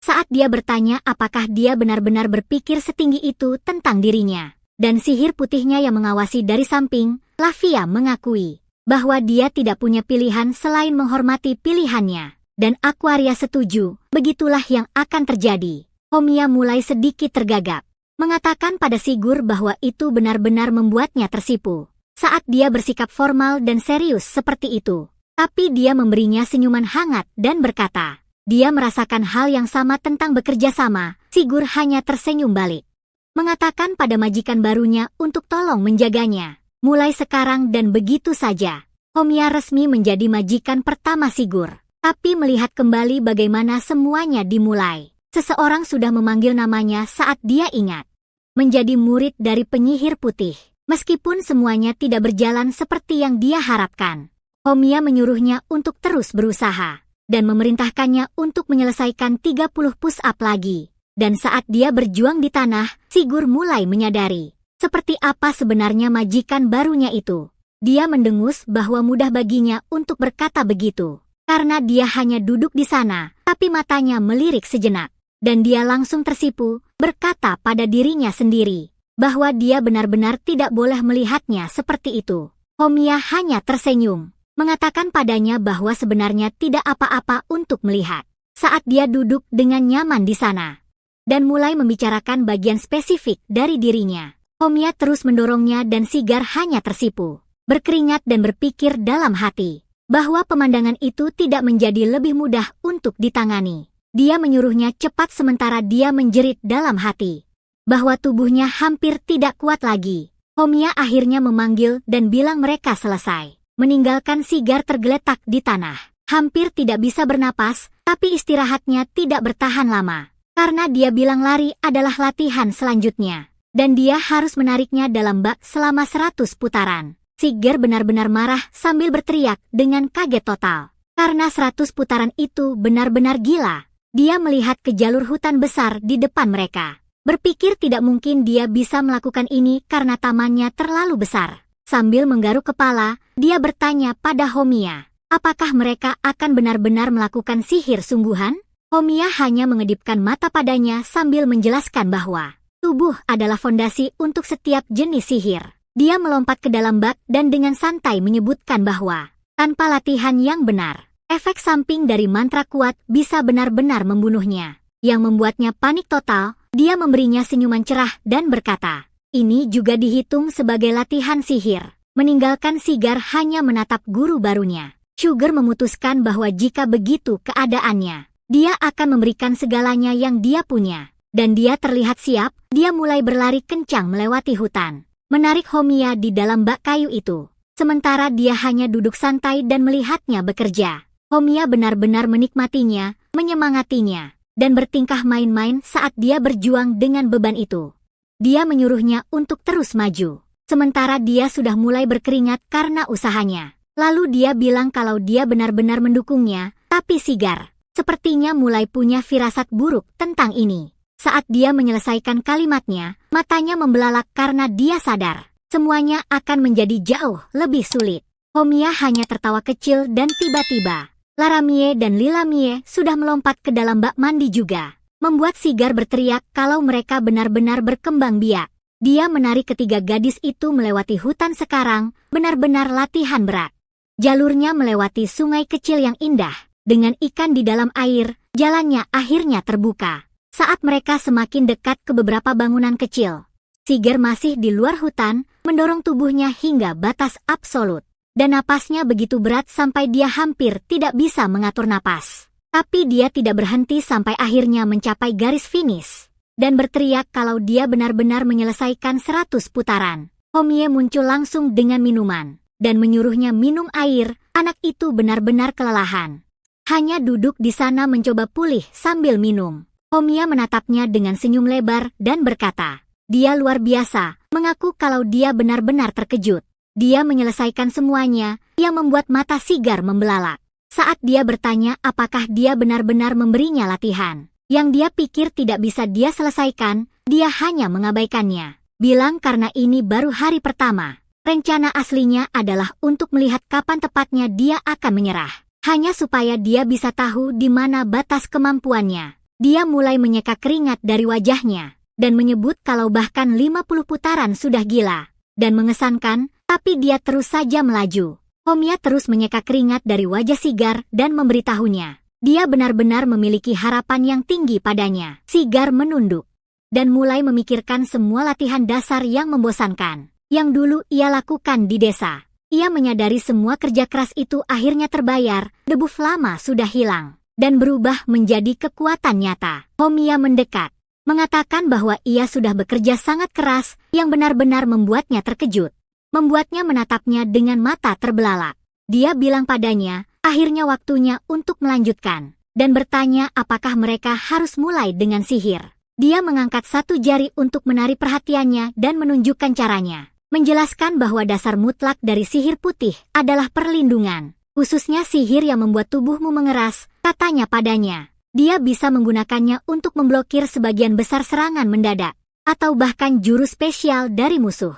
Saat dia bertanya apakah dia benar-benar berpikir setinggi itu tentang dirinya, dan sihir putihnya yang mengawasi dari samping, Lavia mengakui bahwa dia tidak punya pilihan selain menghormati pilihannya, dan Aquaria setuju, begitulah yang akan terjadi. Homiya mulai sedikit tergagap, mengatakan pada Sigur bahwa itu benar-benar membuatnya tersipu saat dia bersikap formal dan serius seperti itu. Tapi dia memberinya senyuman hangat dan berkata, dia merasakan hal yang sama tentang bekerja sama. Sigur hanya tersenyum balik, mengatakan pada majikan barunya untuk tolong menjaganya. Mulai sekarang dan begitu saja, Homiya resmi menjadi majikan pertama Sigur. Tapi melihat kembali bagaimana semuanya dimulai, seseorang sudah memanggil namanya saat dia ingat menjadi murid dari penyihir putih. Meskipun semuanya tidak berjalan seperti yang dia harapkan, Homiya menyuruhnya untuk terus berusaha dan memerintahkannya untuk menyelesaikan 30 push-up lagi. Dan saat dia berjuang di tanah, Sigur mulai menyadari seperti apa sebenarnya majikan barunya itu. Dia mendengus bahwa mudah baginya untuk berkata begitu, karena dia hanya duduk di sana, tapi matanya melirik sejenak. Dan dia langsung tersipu, berkata pada dirinya sendiri bahwa dia benar-benar tidak boleh melihatnya seperti itu. Homiya hanya tersenyum, mengatakan padanya bahwa sebenarnya tidak apa-apa untuk melihat. Saat dia duduk dengan nyaman di sana, dan mulai membicarakan bagian spesifik dari dirinya, Homiya terus mendorongnya dan Siger hanya tersipu, berkeringat dan berpikir dalam hati bahwa pemandangan itu tidak menjadi lebih mudah untuk ditangani. Dia menyuruhnya cepat sementara dia menjerit dalam hati bahwa tubuhnya hampir tidak kuat lagi. Homiya akhirnya memanggil dan bilang mereka selesai, meninggalkan Siger tergeletak di tanah. Hampir tidak bisa bernapas, tapi istirahatnya tidak bertahan lama, karena dia bilang lari adalah latihan selanjutnya, dan dia harus menariknya dalam bak selama 100 putaran. Siger benar-benar marah sambil berteriak dengan kaget total, karena 100 putaran itu benar-benar gila. Dia melihat ke jalur hutan besar di depan mereka, berpikir tidak mungkin dia bisa melakukan ini karena tamannya terlalu besar. Sambil menggaruk kepala, dia bertanya pada Homiya, apakah mereka akan benar-benar melakukan sihir sungguhan? Homiya hanya mengedipkan mata padanya sambil menjelaskan bahwa tubuh adalah fondasi untuk setiap jenis sihir. Dia melompat ke dalam bak dan dengan santai menyebutkan bahwa tanpa latihan yang benar, efek samping dari mantra kuat bisa benar-benar membunuhnya. Yang membuatnya panik total, dia memberinya senyuman cerah dan berkata, ini juga dihitung sebagai latihan sihir. Meninggalkan Siger hanya menatap guru barunya. Sugar memutuskan bahwa jika begitu keadaannya, dia akan memberikan segalanya yang dia punya. Dan dia terlihat siap, dia mulai berlari kencang melewati hutan. menarik Homia di dalam bak kayu itu. Sementara dia hanya duduk santai dan melihatnya bekerja. Homia benar-benar menikmatinya, menyemangatinya, dan bertingkah main-main saat dia berjuang dengan beban itu. Dia menyuruhnya untuk terus maju. Sementara dia sudah mulai berkeringat karena usahanya. Lalu dia bilang kalau dia benar-benar mendukungnya, tapi Sigar sepertinya mulai punya firasat buruk tentang ini. Saat dia menyelesaikan kalimatnya, matanya membelalak karena dia sadar semuanya akan menjadi jauh lebih sulit. Homia hanya tertawa kecil dan tiba-tiba Laramie dan Lilamie sudah melompat ke dalam bak mandi juga, membuat Sigar berteriak kalau mereka benar-benar berkembang biak. Dia menarik ketiga gadis itu melewati hutan sekarang, benar-benar latihan berat. Jalurnya melewati sungai kecil yang indah. Dengan ikan di dalam air, jalannya akhirnya terbuka. Saat mereka semakin dekat ke beberapa bangunan kecil, Sigar masih di luar hutan, mendorong tubuhnya hingga batas absolut. Dan napasnya begitu berat sampai dia hampir tidak bisa mengatur napas. Tapi dia tidak berhenti sampai akhirnya mencapai garis finish. Dan berteriak kalau dia benar-benar menyelesaikan 100 putaran. Homie muncul langsung dengan minuman. Dan menyuruhnya minum air. Anak itu benar-benar kelelahan. Hanya duduk di sana mencoba pulih sambil minum. Homia menatapnya dengan senyum lebar dan berkata, dia luar biasa, mengaku kalau dia benar-benar terkejut. Dia menyelesaikan semuanya, yang membuat mata Sigar membelalak. Saat dia bertanya apakah dia benar-benar memberinya latihan, yang dia pikir tidak bisa dia selesaikan, dia hanya mengabaikannya. Bilang karena ini baru hari pertama. Rencana aslinya adalah untuk melihat kapan tepatnya dia akan menyerah. Hanya supaya dia bisa tahu di mana batas kemampuannya. Dia mulai menyeka keringat dari wajahnya, dan menyebut kalau bahkan 50 putaran sudah gila, dan mengesankan, tapi dia terus saja melaju. Homia terus menyeka keringat dari wajah Sigar dan memberitahunya. Dia benar-benar memiliki harapan yang tinggi padanya. Sigar menunduk, dan mulai memikirkan semua latihan dasar yang membosankan, yang dulu ia lakukan di desa. Ia menyadari semua kerja keras itu akhirnya terbayar, debu lama sudah hilang, dan berubah menjadi kekuatan nyata. Homia mendekat, mengatakan bahwa ia sudah bekerja sangat keras, yang benar-benar membuatnya terkejut. Membuatnya menatapnya dengan mata terbelalak. Dia bilang padanya, akhirnya waktunya untuk melanjutkan, dan bertanya apakah mereka harus mulai dengan sihir. Dia mengangkat satu jari untuk menarik perhatiannya dan menunjukkan caranya. Menjelaskan bahwa dasar mutlak dari sihir putih adalah perlindungan, khususnya sihir yang membuat tubuhmu mengeras, katanya padanya. Dia bisa menggunakannya untuk memblokir sebagian besar serangan mendadak, atau bahkan jurus spesial dari musuh.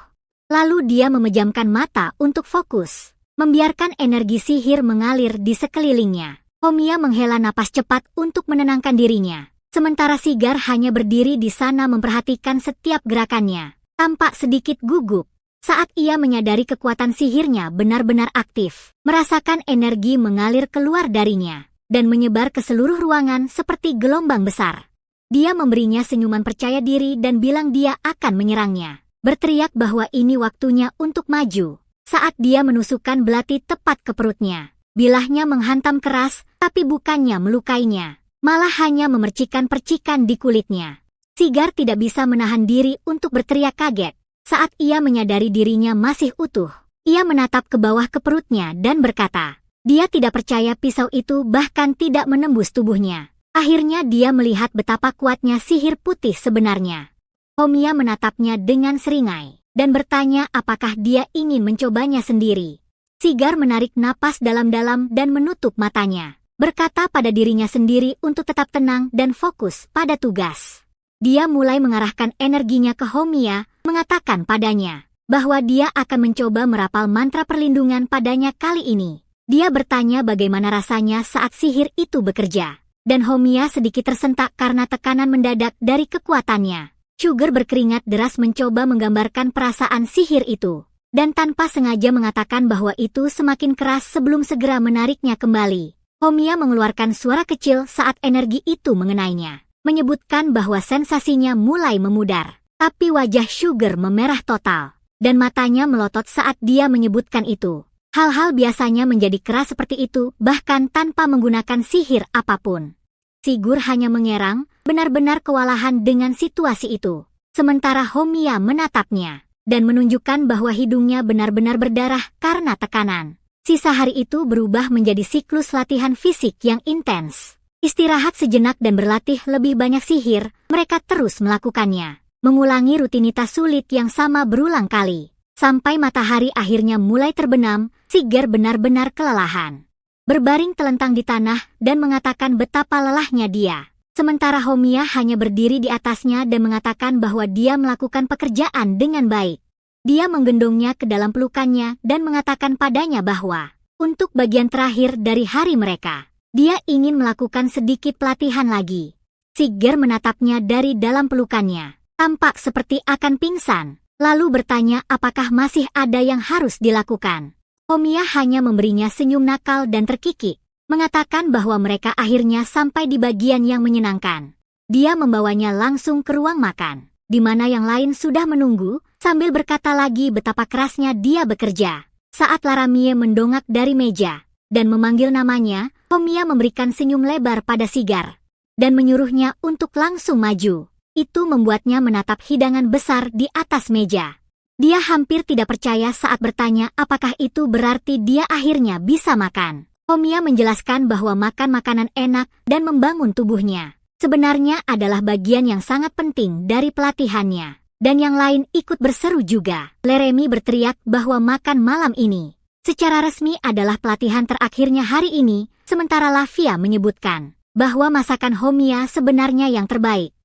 Lalu dia memejamkan mata untuk fokus, membiarkan energi sihir mengalir di sekelilingnya. Homia menghela napas cepat untuk menenangkan dirinya, sementara Sigar hanya berdiri di sana memperhatikan setiap gerakannya, tampak sedikit gugup. Saat ia menyadari kekuatan sihirnya benar-benar aktif, merasakan energi mengalir keluar darinya, dan menyebar ke seluruh ruangan seperti gelombang besar. Dia memberinya senyuman percaya diri dan bilang dia akan menyerangnya, berteriak bahwa ini waktunya untuk maju. Saat dia menusukkan belati tepat ke perutnya, bilahnya menghantam keras, tapi bukannya melukainya, malah hanya memercikan percikan di kulitnya. Sigar tidak bisa menahan diri untuk berteriak kaget. Saat ia menyadari dirinya masih utuh, ia menatap ke bawah ke perutnya dan berkata, dia tidak percaya pisau itu bahkan tidak menembus tubuhnya. Akhirnya dia melihat betapa kuatnya sihir putih sebenarnya. Homia menatapnya dengan seringai, dan bertanya apakah dia ingin mencobanya sendiri. Sigar menarik napas dalam-dalam dan menutup matanya, berkata pada dirinya sendiri untuk tetap tenang dan fokus pada tugas. Dia mulai mengarahkan energinya ke Homia, mengatakan padanya bahwa dia akan mencoba merapal mantra perlindungan padanya kali ini. Dia bertanya bagaimana rasanya saat sihir itu bekerja, dan Homia sedikit tersentak karena tekanan mendadak dari kekuatannya. Sugar berkeringat deras mencoba menggambarkan perasaan sihir itu, dan tanpa sengaja mengatakan bahwa itu semakin keras sebelum segera menariknya kembali. Homia mengeluarkan suara kecil saat energi itu mengenainya, menyebutkan bahwa sensasinya mulai memudar. Tapi wajah Sugar memerah total, dan matanya melotot saat dia menyebutkan itu. Hal-hal biasanya menjadi keras seperti itu, bahkan tanpa menggunakan sihir apapun. Sigur hanya mengerang, benar-benar kewalahan dengan situasi itu. Sementara Homia menatapnya, dan menunjukkan bahwa hidungnya benar-benar berdarah karena tekanan. Sisa hari itu berubah menjadi siklus latihan fisik yang intens. Istirahat sejenak dan berlatih lebih banyak sihir, mereka terus melakukannya. Mengulangi rutinitas sulit yang sama berulang kali. Sampai matahari akhirnya mulai terbenam, Siger benar-benar kelelahan. Berbaring telentang di tanah dan mengatakan betapa lelahnya dia. Sementara Homia hanya berdiri di atasnya dan mengatakan bahwa dia melakukan pekerjaan dengan baik. Dia menggendongnya ke dalam pelukannya dan mengatakan padanya bahwa untuk bagian terakhir dari hari mereka, dia ingin melakukan sedikit pelatihan lagi. Siger menatapnya dari dalam pelukannya, tampak seperti akan pingsan. Lalu bertanya apakah masih ada yang harus dilakukan. Homia hanya memberinya senyum nakal dan terkikik, mengatakan bahwa mereka akhirnya sampai di bagian yang menyenangkan. Dia membawanya langsung ke ruang makan, di mana yang lain sudah menunggu, sambil berkata lagi betapa kerasnya dia bekerja. Saat Laramie mendongak dari meja dan memanggil namanya, Homia memberikan senyum lebar pada Siger dan menyuruhnya untuk langsung maju. Itu membuatnya menatap hidangan besar di atas meja. Dia hampir tidak percaya saat bertanya apakah itu berarti dia akhirnya bisa makan. Homia menjelaskan bahwa makan makanan enak dan membangun tubuhnya sebenarnya adalah bagian yang sangat penting dari pelatihannya. Dan yang lain ikut berseru juga. Leremi berteriak bahwa makan malam ini secara resmi adalah pelatihan terakhirnya hari ini, sementara Lavia menyebutkan bahwa masakan Homia sebenarnya yang terbaik.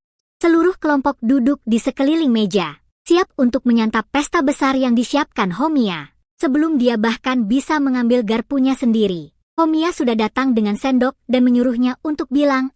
Seluruh kelompok duduk di sekeliling meja, siap untuk menyantap pesta besar yang disiapkan Homia. Sebelum dia bahkan bisa mengambil garpunya sendiri, Homia sudah datang dengan sendok dan menyuruhnya untuk bilang,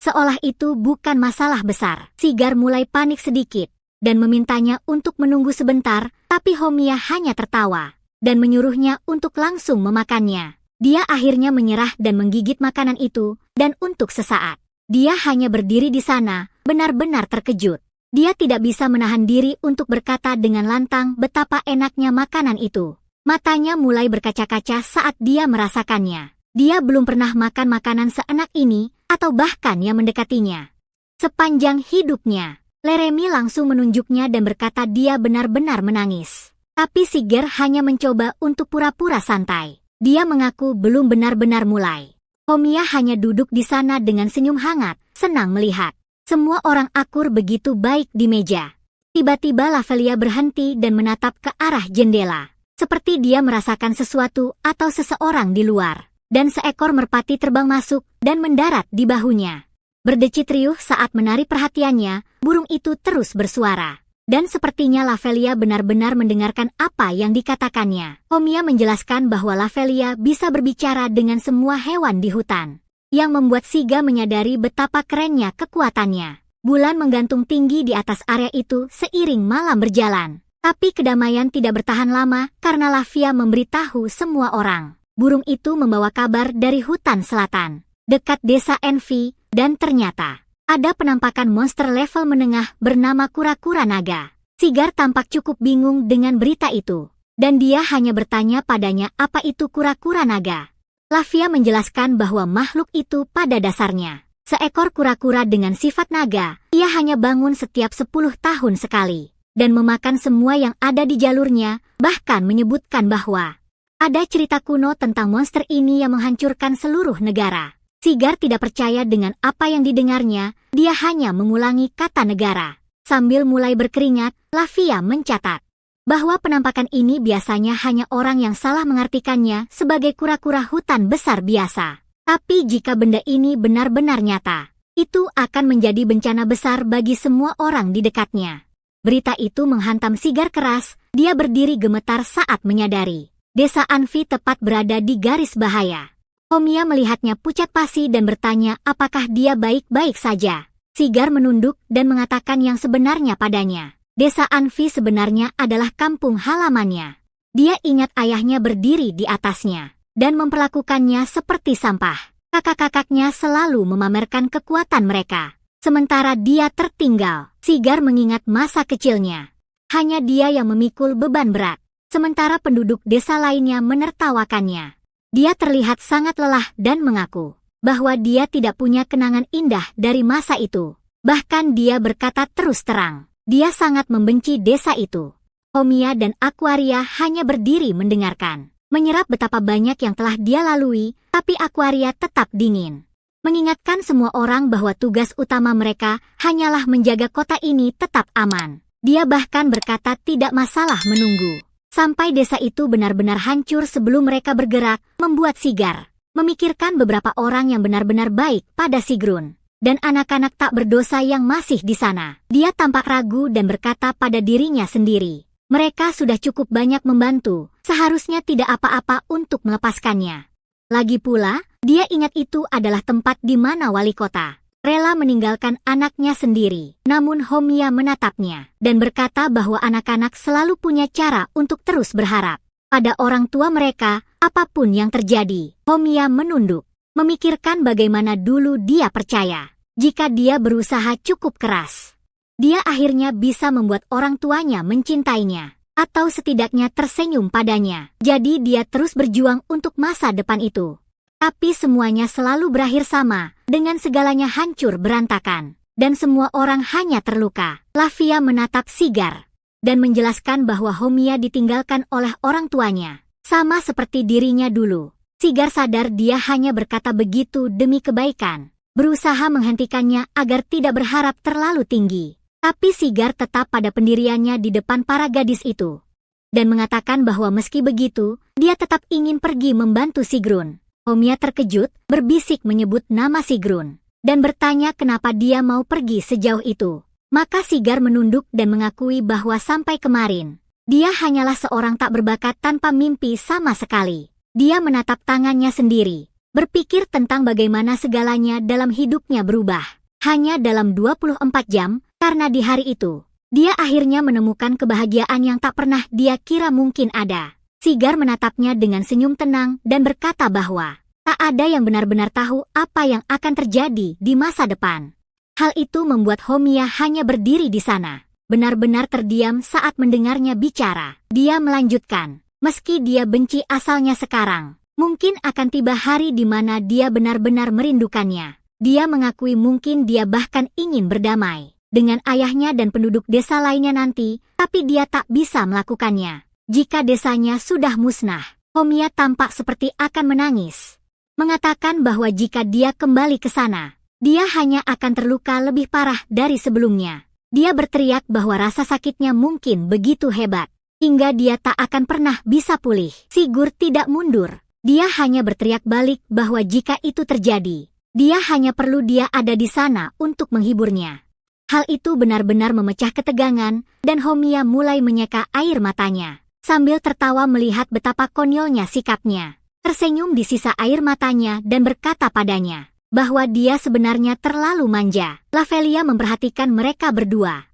seolah itu bukan masalah besar. Siger mulai panik sedikit dan memintanya untuk menunggu sebentar, tapi Homia hanya tertawa dan menyuruhnya untuk langsung memakannya. Dia akhirnya menyerah dan menggigit makanan itu, dan untuk sesaat, dia hanya berdiri di sana, benar-benar terkejut. Dia tidak bisa menahan diri untuk berkata dengan lantang betapa enaknya makanan itu. Matanya mulai berkaca-kaca saat dia merasakannya. Dia belum pernah makan makanan seenak ini, atau bahkan yang mendekatinya sepanjang hidupnya. Leremi langsung menunjuknya dan berkata dia benar-benar menangis. Tapi Siger hanya mencoba untuk pura-pura santai. Dia mengaku belum benar-benar mulai. Homia hanya duduk di sana dengan senyum hangat, senang melihat semua orang akur begitu baik di meja. Tiba-tiba Lavelia berhenti dan menatap ke arah jendela, seperti dia merasakan sesuatu atau seseorang di luar. Dan seekor merpati terbang masuk dan mendarat di bahunya. Berdecit riuh saat menarik perhatiannya, burung itu terus bersuara. Dan sepertinya Lavelia benar-benar mendengarkan apa yang dikatakannya. Homia menjelaskan bahwa Lavelia bisa berbicara dengan semua hewan di hutan, yang membuat Siga menyadari betapa kerennya kekuatannya. Bulan menggantung tinggi di atas area itu seiring malam berjalan. Tapi kedamaian tidak bertahan lama karena Lavia memberitahu semua orang. Burung itu membawa kabar dari hutan selatan, dekat desa Envy, dan ternyata ada penampakan monster level menengah bernama kura-kura naga. Siger tampak cukup bingung dengan berita itu, dan dia hanya bertanya padanya apa itu kura-kura naga. Lavia menjelaskan bahwa makhluk itu pada dasarnya seekor kura-kura dengan sifat naga. Ia hanya bangun setiap 10 tahun sekali, dan memakan semua yang ada di jalurnya, bahkan menyebutkan bahwa ada cerita kuno tentang monster ini yang menghancurkan seluruh negara. Siger tidak percaya dengan apa yang didengarnya, dia hanya mengulangi kata negara. Sambil mulai berkeringat, Lavia mencatat bahwa penampakan ini biasanya hanya orang yang salah mengartikannya sebagai kura-kura hutan besar biasa. Tapi jika benda ini benar-benar nyata, itu akan menjadi bencana besar bagi semua orang di dekatnya. Berita itu menghantam Siger keras, dia berdiri gemetar saat menyadari desa Envy tepat berada di garis bahaya. Homia melihatnya pucat pasi dan bertanya apakah dia baik-baik saja. Siger menunduk dan mengatakan yang sebenarnya padanya. Desa Envy sebenarnya adalah kampung halamannya. Dia ingat ayahnya berdiri di atasnya dan memperlakukannya seperti sampah. Kakak-kakaknya selalu memamerkan kekuatan mereka, sementara dia tertinggal. Siger mengingat masa kecilnya. Hanya dia yang memikul beban berat, sementara penduduk desa lainnya menertawakannya. Dia terlihat sangat lelah dan mengaku bahwa dia tidak punya kenangan indah dari masa itu. Bahkan dia berkata terus terang, dia sangat membenci desa itu. Homia dan Aquaria hanya berdiri mendengarkan. Menyerap betapa banyak yang telah dia lalui, tapi Aquaria tetap dingin. Mengingatkan semua orang bahwa tugas utama mereka hanyalah menjaga kota ini tetap aman. Dia bahkan berkata tidak masalah menunggu sampai desa itu benar-benar hancur sebelum mereka bergerak, membuat Sigar memikirkan beberapa orang yang benar-benar baik pada Sigrun dan anak-anak tak berdosa yang masih di sana. Dia tampak ragu dan berkata pada dirinya sendiri, mereka sudah cukup banyak membantu, seharusnya tidak apa-apa untuk melepaskannya. Lagi pula, dia ingat itu adalah tempat di mana wali kota rela meninggalkan anaknya sendiri. Namun Homia menatapnya dan berkata bahwa anak-anak selalu punya cara untuk terus berharap pada orang tua mereka, apapun yang terjadi. Homia menunduk, memikirkan bagaimana dulu dia percaya jika dia berusaha cukup keras, dia akhirnya bisa membuat orang tuanya mencintainya, atau setidaknya tersenyum padanya. Jadi dia terus berjuang untuk masa depan itu. Tapi semuanya selalu berakhir sama, dengan segalanya hancur berantakan, dan semua orang hanya terluka. Lavia menatap Sigar dan menjelaskan bahwa Homia ditinggalkan oleh orang tuanya, sama seperti dirinya dulu. Sigar sadar dia hanya berkata begitu demi kebaikan, berusaha menghentikannya agar tidak berharap terlalu tinggi. Tapi Sigar tetap pada pendiriannya di depan para gadis itu, dan mengatakan bahwa meski begitu, dia tetap ingin pergi membantu Sigrun. Homia terkejut, berbisik menyebut nama Sigrun, dan bertanya kenapa dia mau pergi sejauh itu. Maka Sigar menunduk dan mengakui bahwa sampai kemarin, dia hanyalah seorang tak berbakat tanpa mimpi sama sekali. Dia menatap tangannya sendiri, berpikir tentang bagaimana segalanya dalam hidupnya berubah. Hanya dalam 24 jam, karena di hari itu, dia akhirnya menemukan kebahagiaan yang tak pernah dia kira mungkin ada. Sigar menatapnya dengan senyum tenang dan berkata bahwa tak ada yang benar-benar tahu apa yang akan terjadi di masa depan. Hal itu membuat Homia hanya berdiri di sana, benar-benar terdiam saat mendengarnya bicara. Dia melanjutkan, meski dia benci asalnya sekarang, mungkin akan tiba hari di mana dia benar-benar merindukannya. Dia mengakui mungkin dia bahkan ingin berdamai dengan ayahnya dan penduduk desa lainnya nanti, tapi dia tak bisa melakukannya jika desanya sudah musnah. Homia tampak seperti akan menangis, mengatakan bahwa jika dia kembali ke sana, dia hanya akan terluka lebih parah dari sebelumnya. Dia berteriak bahwa rasa sakitnya mungkin begitu hebat, hingga dia tak akan pernah bisa pulih. Sigur tidak mundur. Dia hanya berteriak balik bahwa jika itu terjadi, dia hanya perlu dia ada di sana untuk menghiburnya. Hal itu benar-benar memecah ketegangan, dan Homia mulai menyeka air matanya, sambil tertawa melihat betapa konyolnya sikapnya. Tersenyum di sisa air matanya dan berkata padanya bahwa dia sebenarnya terlalu manja. Lavelia memperhatikan mereka berdua,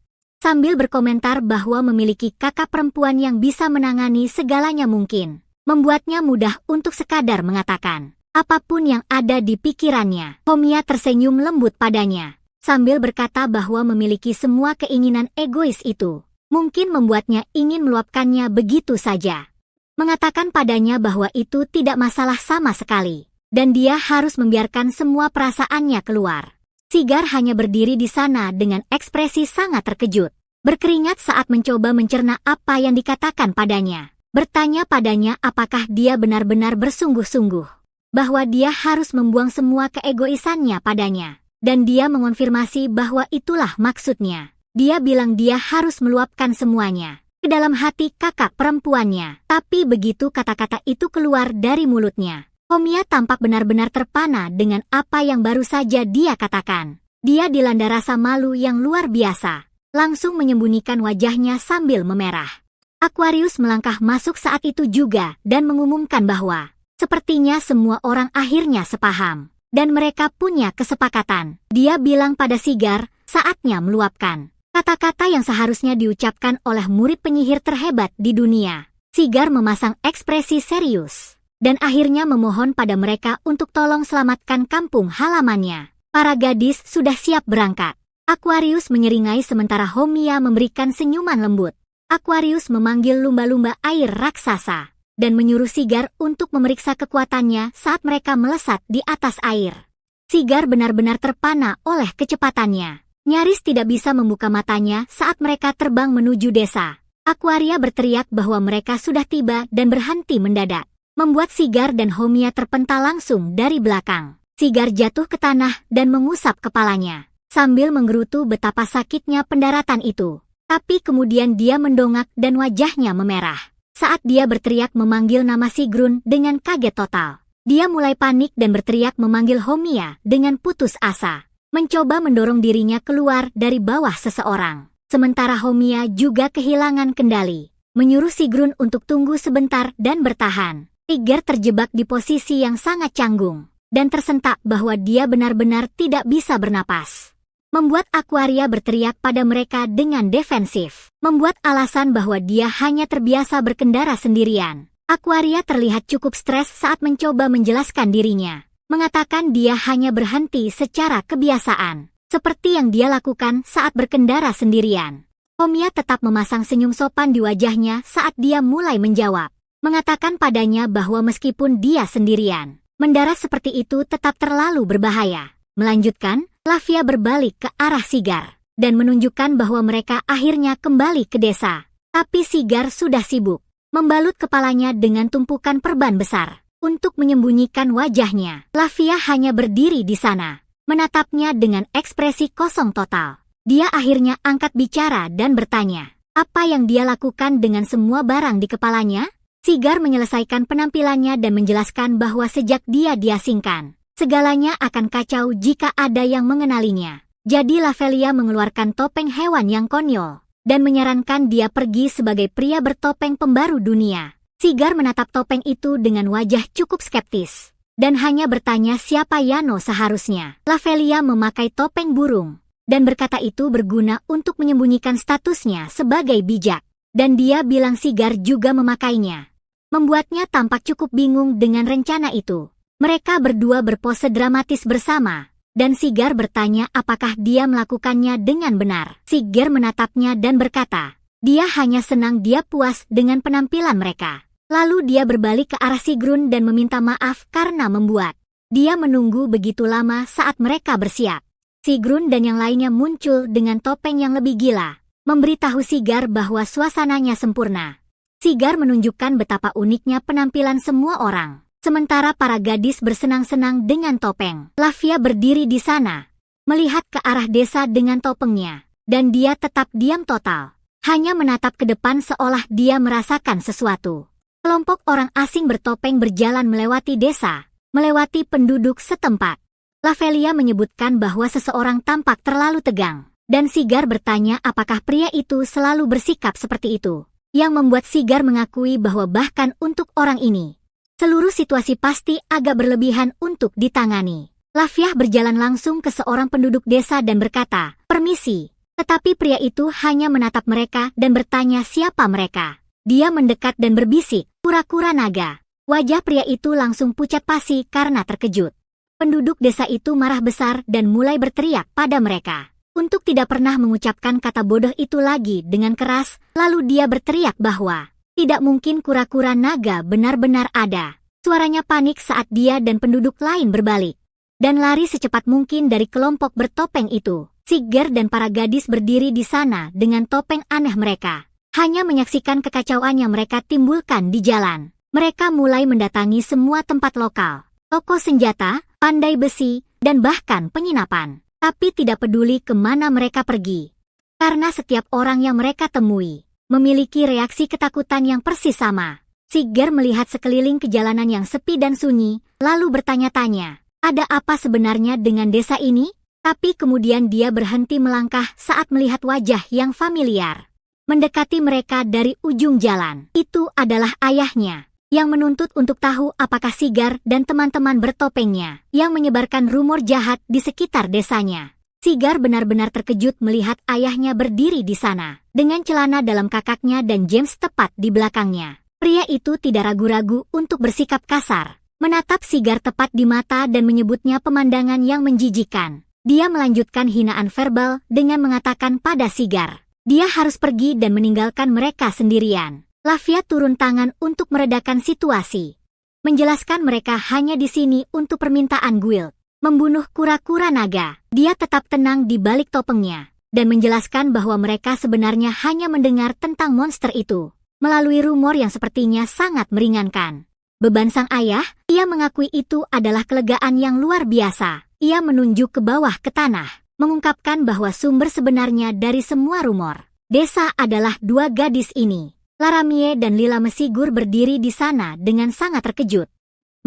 sambil berkomentar bahwa memiliki kakak perempuan yang bisa menangani segalanya mungkin membuatnya mudah untuk sekadar mengatakan apapun yang ada di pikirannya. Homia tersenyum lembut padanya, sambil berkata bahwa memiliki semua keinginan egois itu mungkin membuatnya ingin meluapkannya begitu saja. Mengatakan padanya bahwa itu tidak masalah sama sekali, dan dia harus membiarkan semua perasaannya keluar. Sigar hanya berdiri di sana dengan ekspresi sangat terkejut, berkeringat saat mencoba mencerna apa yang dikatakan padanya. Bertanya padanya apakah dia benar-benar bersungguh-sungguh bahwa dia harus membuang semua keegoisannya padanya, dan dia mengonfirmasi bahwa itulah maksudnya. Dia bilang dia harus meluapkan semuanya ke dalam hati kakak perempuannya. Tapi begitu kata-kata itu keluar dari mulutnya, Homia tampak benar-benar terpana dengan apa yang baru saja dia katakan. Dia dilanda rasa malu yang luar biasa, langsung menyembunyikan wajahnya sambil memerah. Aquarius melangkah masuk saat itu juga dan mengumumkan bahwa sepertinya semua orang akhirnya sepaham, dan mereka punya kesepakatan. Dia bilang pada Sigar, saatnya meluapkan kata-kata yang seharusnya diucapkan oleh murid penyihir terhebat di dunia. Sigar memasang ekspresi serius, dan akhirnya memohon pada mereka untuk tolong selamatkan kampung halamannya. Para gadis sudah siap berangkat. Aquarius menyeringai sementara Homia memberikan senyuman lembut. Aquarius memanggil lumba-lumba air raksasa, dan menyuruh Sigar untuk memeriksa kekuatannya saat mereka melesat di atas air. Sigar benar-benar terpana oleh kecepatannya. Nyaris tidak bisa membuka matanya saat mereka terbang menuju desa. Aquaria berteriak bahwa mereka sudah tiba dan berhenti mendadak, membuat Sigar dan Homia terpental langsung dari belakang. Sigar jatuh ke tanah dan mengusap kepalanya, sambil menggerutu betapa sakitnya pendaratan itu. Tapi kemudian dia mendongak dan wajahnya memerah. Saat dia berteriak memanggil nama Sigrun dengan kaget total. Dia mulai panik dan berteriak memanggil Homia dengan putus asa, mencoba mendorong dirinya keluar dari bawah seseorang. Sementara Homia juga kehilangan kendali, menyuruh Sigrun untuk tunggu sebentar dan bertahan. Sigar terjebak di posisi yang sangat canggung, dan tersentak bahwa dia benar-benar tidak bisa bernapas. Membuat Aquaria berteriak pada mereka dengan defensif, membuat alasan bahwa dia hanya terbiasa berkendara sendirian. Aquaria terlihat cukup stres saat mencoba menjelaskan dirinya, mengatakan dia hanya berhenti secara kebiasaan, seperti yang dia lakukan saat berkendara sendirian. Homia tetap memasang senyum sopan di wajahnya saat dia mulai menjawab, mengatakan padanya bahwa meskipun dia sendirian, mendarat seperti itu tetap terlalu berbahaya. Melanjutkan, Lavia berbalik ke arah Sigar dan menunjukkan bahwa mereka akhirnya kembali ke desa. Tapi Sigar sudah sibuk membalut kepalanya dengan tumpukan perban besar untuk menyembunyikan wajahnya. Lavia hanya berdiri di sana, menatapnya dengan ekspresi kosong total. Dia akhirnya angkat bicara dan bertanya, apa yang dia lakukan dengan semua barang di kepalanya? Sigar menyelesaikan penampilannya dan menjelaskan bahwa sejak dia diasingkan, segalanya akan kacau jika ada yang mengenalinya. Jadi Lavelia mengeluarkan topeng hewan yang konyol dan menyarankan dia pergi sebagai pria bertopeng pembaru dunia. Sigar menatap topeng itu dengan wajah cukup skeptis dan hanya bertanya siapa Yano seharusnya. Lavelia memakai topeng burung dan berkata itu berguna untuk menyembunyikan statusnya sebagai bijak, dan dia bilang Sigar juga memakainya, membuatnya tampak cukup bingung dengan rencana itu. Mereka berdua berpose dramatis bersama, dan Sigar bertanya apakah dia melakukannya dengan benar. Sigar menatapnya dan berkata, dia hanya senang dia puas dengan penampilan mereka. Lalu dia berbalik ke arah Sigrun dan meminta maaf karena membuat dia menunggu begitu lama saat mereka bersiap. Sigrun dan yang lainnya muncul dengan topeng yang lebih gila, memberitahu Sigar bahwa suasananya sempurna. Sigar menunjukkan betapa uniknya penampilan semua orang. Sementara para gadis bersenang-senang dengan topeng. Lavia berdiri di sana, melihat ke arah desa dengan topengnya, dan dia tetap diam total, hanya menatap ke depan seolah dia merasakan sesuatu. Kelompok orang asing bertopeng berjalan melewati desa, melewati penduduk setempat. Lavelia menyebutkan bahwa seseorang tampak terlalu tegang, dan Sigar bertanya apakah pria itu selalu bersikap seperti itu, yang membuat Sigar mengakui bahwa bahkan untuk orang ini, seluruh situasi pasti agak berlebihan untuk ditangani. Lavia berjalan langsung ke seorang penduduk desa dan berkata, permisi. Tetapi pria itu hanya menatap mereka dan bertanya siapa mereka. Dia mendekat dan berbisik, kura-kura naga. Wajah pria itu langsung pucat pasi karena terkejut. Penduduk desa itu marah besar dan mulai berteriak pada mereka untuk tidak pernah mengucapkan kata bodoh itu lagi dengan keras. Lalu dia berteriak bahwa tidak mungkin kura-kura naga benar-benar ada. Suaranya panik saat dia dan penduduk lain berbalik dan lari secepat mungkin dari kelompok bertopeng itu. Sigar dan para gadis berdiri di sana dengan topeng aneh mereka, hanya menyaksikan kekacauan yang mereka timbulkan di jalan. Mereka mulai mendatangi semua tempat lokal, toko senjata, pandai besi, dan bahkan penginapan. Tapi tidak peduli kemana mereka pergi, karena setiap orang yang mereka temui memiliki reaksi ketakutan yang persis sama. Sigar melihat sekeliling ke jalanan yang sepi dan sunyi, lalu bertanya-tanya, ada apa sebenarnya dengan desa ini? Tapi kemudian dia berhenti melangkah saat melihat wajah yang familiar mendekati mereka dari ujung jalan. Itu adalah ayahnya, yang menuntut untuk tahu apakah Sigar dan teman-teman bertopengnya yang menyebarkan rumor jahat di sekitar desanya. Sigar benar-benar terkejut melihat ayahnya berdiri di sana, dengan celana dalam kakaknya dan James tepat di belakangnya. Pria itu tidak ragu-ragu untuk bersikap kasar, menatap Sigar tepat di mata dan menyebutnya pemandangan yang menjijikkan. Dia melanjutkan hinaan verbal dengan mengatakan pada Sigar, dia harus pergi dan meninggalkan mereka sendirian. Lavia turun tangan untuk meredakan situasi, menjelaskan mereka hanya di sini untuk permintaan guild membunuh kura-kura naga. Dia tetap tenang di balik topengnya, dan menjelaskan bahwa mereka sebenarnya hanya mendengar tentang monster itu melalui rumor yang sepertinya sangat meringankan beban sang ayah. Ia mengakui itu adalah kelegaan yang luar biasa. Ia menunjuk ke bawah ke tanah, mengungkapkan bahwa sumber sebenarnya dari semua rumor desa adalah dua gadis ini. Laramie dan Lila Mesigur berdiri di sana dengan sangat terkejut,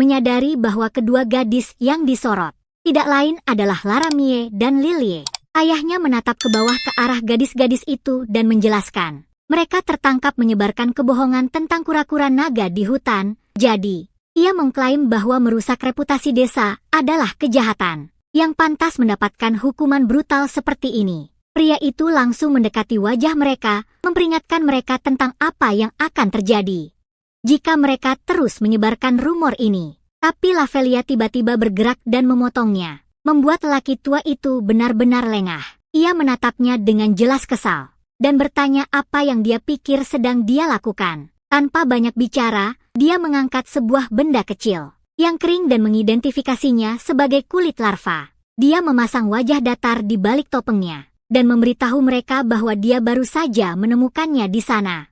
menyadari bahwa kedua gadis yang disorot tidak lain adalah Laramie dan Lilie. Ayahnya menatap ke bawah ke arah gadis-gadis itu dan menjelaskan, mereka tertangkap menyebarkan kebohongan tentang kura-kura naga di hutan. Jadi, ia mengklaim bahwa merusak reputasi desa adalah kejahatan yang pantas mendapatkan hukuman brutal seperti ini. Pria itu langsung mendekati wajah mereka, memperingatkan mereka tentang apa yang akan terjadi jika mereka terus menyebarkan rumor ini. Tapi Lavelia tiba-tiba bergerak dan memotongnya, membuat lelaki tua itu benar-benar lengah. Ia menatapnya dengan jelas kesal dan bertanya apa yang dia pikir sedang dia lakukan. Tanpa banyak bicara, dia mengangkat sebuah benda kecil yang kering dan mengidentifikasinya sebagai kulit larva. Dia memasang wajah datar di balik topengnya dan memberitahu mereka bahwa dia baru saja menemukannya di sana.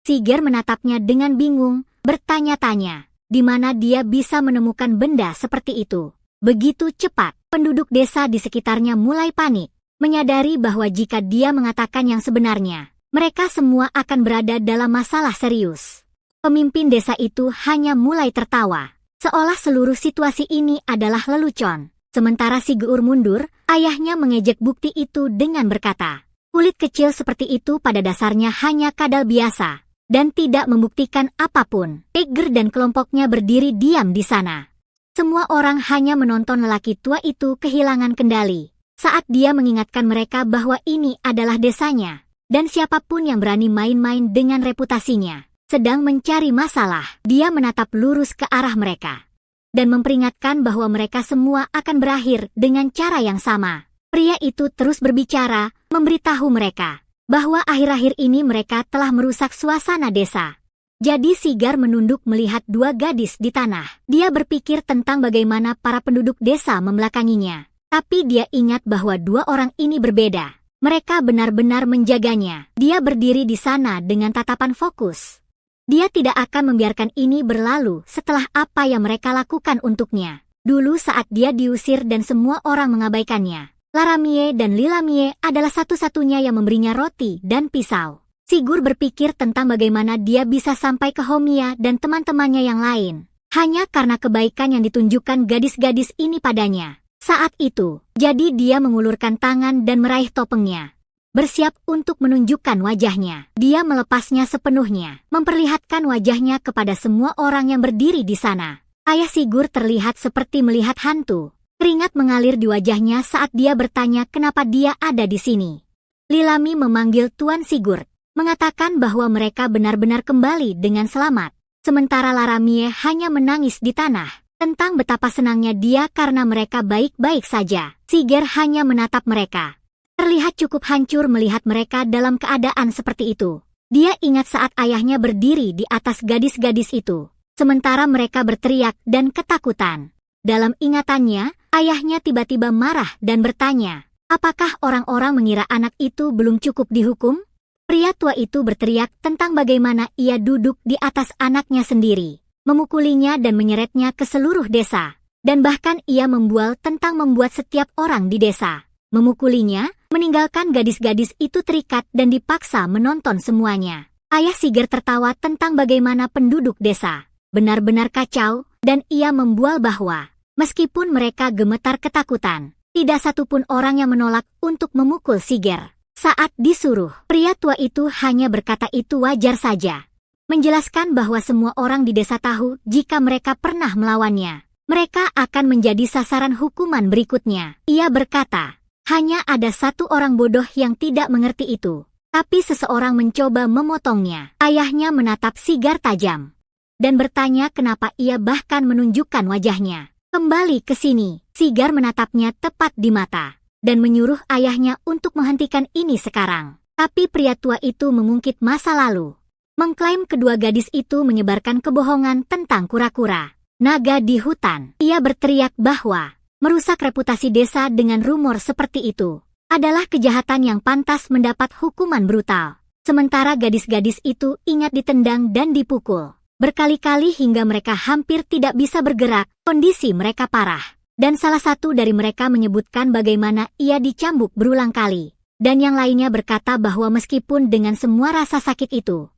Siger menatapnya dengan bingung, bertanya-tanya, di mana dia bisa menemukan benda seperti itu. Begitu cepat, penduduk desa di sekitarnya mulai panik, menyadari bahwa jika dia mengatakan yang sebenarnya, mereka semua akan berada dalam masalah serius. Pemimpin desa itu hanya mulai tertawa, seolah seluruh situasi ini adalah lelucon. Sementara Sigeur mundur, ayahnya mengejek bukti itu dengan berkata, kulit kecil seperti itu pada dasarnya hanya kadal biasa dan tidak membuktikan apapun. Tiger dan kelompoknya berdiri diam di sana. Semua orang hanya menonton lelaki tua itu kehilangan kendali saat dia mengingatkan mereka bahwa ini adalah desanya dan siapapun yang berani main-main dengan reputasinya sedang mencari masalah. Dia menatap lurus ke arah mereka dan memperingatkan bahwa mereka semua akan berakhir dengan cara yang sama. Pria itu terus berbicara, memberitahu mereka bahwa akhir-akhir ini mereka telah merusak suasana desa. Jadi Sigar menunduk melihat dua gadis di tanah. Dia berpikir tentang bagaimana para penduduk desa membelakanginya. Tapi dia ingat bahwa dua orang ini berbeda. Mereka benar-benar menjaganya. Dia berdiri di sana dengan tatapan fokus. Dia tidak akan membiarkan ini berlalu setelah apa yang mereka lakukan untuknya dulu saat dia diusir dan semua orang mengabaikannya. Laramie dan Lilamie adalah satu-satunya yang memberinya roti dan pisau. Sigur berpikir tentang bagaimana dia bisa sampai ke Homia dan teman-temannya yang lain hanya karena kebaikan yang ditunjukkan gadis-gadis ini padanya. Saat itu, jadi dia mengulurkan tangan dan meraih topengnya, bersiap untuk menunjukkan wajahnya. Dia melepasnya sepenuhnya, memperlihatkan wajahnya kepada semua orang yang berdiri di sana. Ayah Sigur terlihat seperti melihat hantu. Keringat mengalir di wajahnya saat dia bertanya kenapa dia ada di sini. Lilami memanggil Tuan Sigurd, mengatakan bahwa mereka benar-benar kembali dengan selamat. Sementara Laramie hanya menangis di tanah tentang betapa senangnya dia karena mereka baik-baik saja. Siger hanya menatap mereka. Terlihat cukup hancur melihat mereka dalam keadaan seperti itu. Dia ingat saat ayahnya berdiri di atas gadis-gadis itu, sementara mereka berteriak dan ketakutan. Dalam ingatannya, ayahnya tiba-tiba marah dan bertanya, apakah orang-orang mengira anak itu belum cukup dihukum? Pria tua itu berteriak tentang bagaimana ia duduk di atas anaknya sendiri, memukulinya dan menyeretnya ke seluruh desa. Dan bahkan ia membual tentang membuat setiap orang di desa memukulinya, meninggalkan gadis-gadis itu terikat dan dipaksa menonton semuanya. Ayah Siger tertawa tentang bagaimana penduduk desa benar-benar kacau, dan ia membual bahwa meskipun mereka gemetar ketakutan, tidak satupun orang yang menolak untuk memukul Siger. Saat disuruh, pria tua itu hanya berkata itu wajar saja, menjelaskan bahwa semua orang di desa tahu jika mereka pernah melawannya, mereka akan menjadi sasaran hukuman berikutnya. Ia berkata, hanya ada satu orang bodoh yang tidak mengerti itu, tapi seseorang mencoba memotongnya. Ayahnya menatap Sigar tajam dan bertanya kenapa ia bahkan menunjukkan wajahnya. Kembali ke sini. Sigar menatapnya tepat di mata dan menyuruh ayahnya untuk menghentikan ini sekarang. Tapi pria tua itu mengungkit masa lalu, mengklaim kedua gadis itu menyebarkan kebohongan tentang kura-kura naga di hutan. Ia berteriak bahwa merusak reputasi desa dengan rumor seperti itu adalah kejahatan yang pantas mendapat hukuman brutal. Sementara gadis-gadis itu ingat ditendang dan dipukul berkali-kali hingga mereka hampir tidak bisa bergerak, kondisi mereka parah. Dan salah satu dari mereka menyebutkan bagaimana ia dicambuk berulang kali. Dan yang lainnya berkata bahwa meskipun dengan semua rasa sakit itu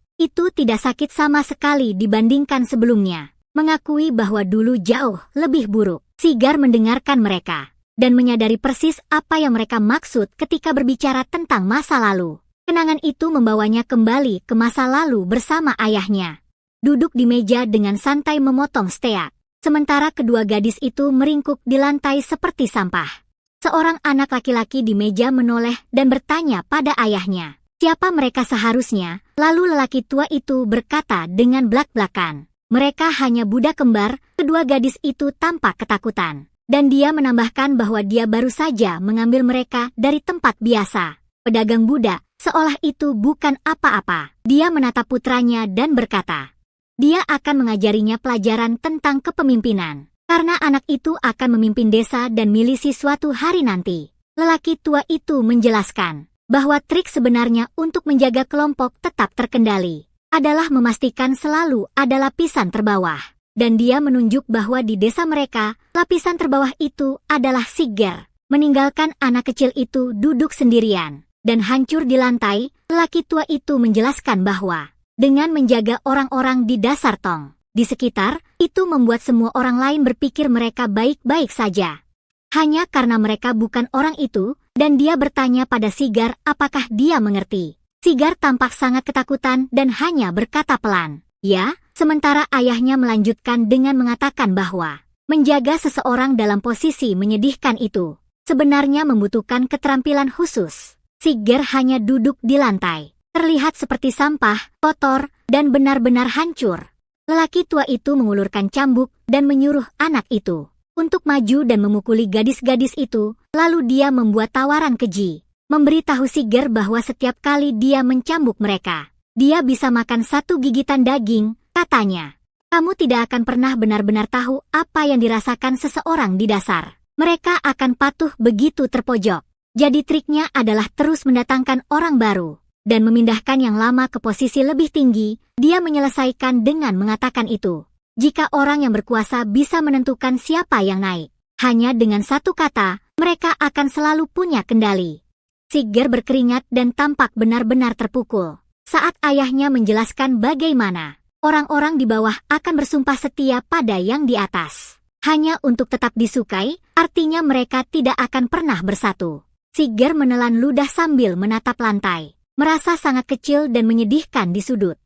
tidak sakit sama sekali dibandingkan sebelumnya. Mengakui bahwa dulu jauh lebih buruk. Sigar mendengarkan mereka dan menyadari persis apa yang mereka maksud ketika berbicara tentang masa lalu. Kenangan itu membawanya kembali ke masa lalu bersama ayahnya. Duduk di meja dengan santai memotong steak. Sementara kedua gadis itu meringkuk di lantai seperti sampah. Seorang anak laki-laki di meja menoleh dan bertanya pada ayahnya, siapa mereka seharusnya? Lalu lelaki tua itu berkata dengan blak-blakan, mereka hanya budak kembar. Kedua gadis itu tampak ketakutan. Dan dia menambahkan bahwa dia baru saja mengambil mereka dari tempat biasa. Pedagang budak, seolah itu bukan apa-apa. Dia menatap putranya dan berkata, dia akan mengajarinya pelajaran tentang kepemimpinan. Karena anak itu akan memimpin desa dan milisi suatu hari nanti. Lelaki tua itu menjelaskan bahwa trik sebenarnya untuk menjaga kelompok tetap terkendali adalah memastikan selalu ada lapisan terbawah. Dan dia menunjuk bahwa di desa mereka, lapisan terbawah itu adalah Sigar. Meninggalkan anak kecil itu duduk sendirian dan hancur di lantai, lelaki tua itu menjelaskan bahwa dengan menjaga orang-orang di dasar tong di sekitar, itu membuat semua orang lain berpikir mereka baik-baik saja. Hanya karena mereka bukan orang itu, dan dia bertanya pada Sigar apakah dia mengerti. Sigar tampak sangat ketakutan dan hanya berkata pelan, ya. Sementara ayahnya melanjutkan dengan mengatakan bahwa menjaga seseorang dalam posisi menyedihkan itu sebenarnya membutuhkan keterampilan khusus. Sigar hanya duduk di lantai, terlihat seperti sampah, kotor, dan benar-benar hancur. Lelaki tua itu mengulurkan cambuk dan menyuruh anak itu untuk maju dan memukuli gadis-gadis itu, lalu dia membuat tawaran keji, memberitahu Sigar bahwa setiap kali dia mencambuk mereka, dia bisa makan satu gigitan daging. Katanya, kamu tidak akan pernah benar-benar tahu apa yang dirasakan seseorang di dasar. Mereka akan patuh begitu terpojok. Jadi triknya adalah terus mendatangkan orang baru dan memindahkan yang lama ke posisi lebih tinggi. Dia menyelesaikan dengan mengatakan itu. Jika orang yang berkuasa bisa menentukan siapa yang naik, hanya dengan satu kata, mereka akan selalu punya kendali. Sigar berkeringat dan tampak benar-benar terpukul saat ayahnya menjelaskan bagaimana orang-orang di bawah akan bersumpah setia pada yang di atas. Hanya untuk tetap disukai, artinya mereka tidak akan pernah bersatu. Sigar menelan ludah sambil menatap lantai, merasa sangat kecil dan menyedihkan di sudut.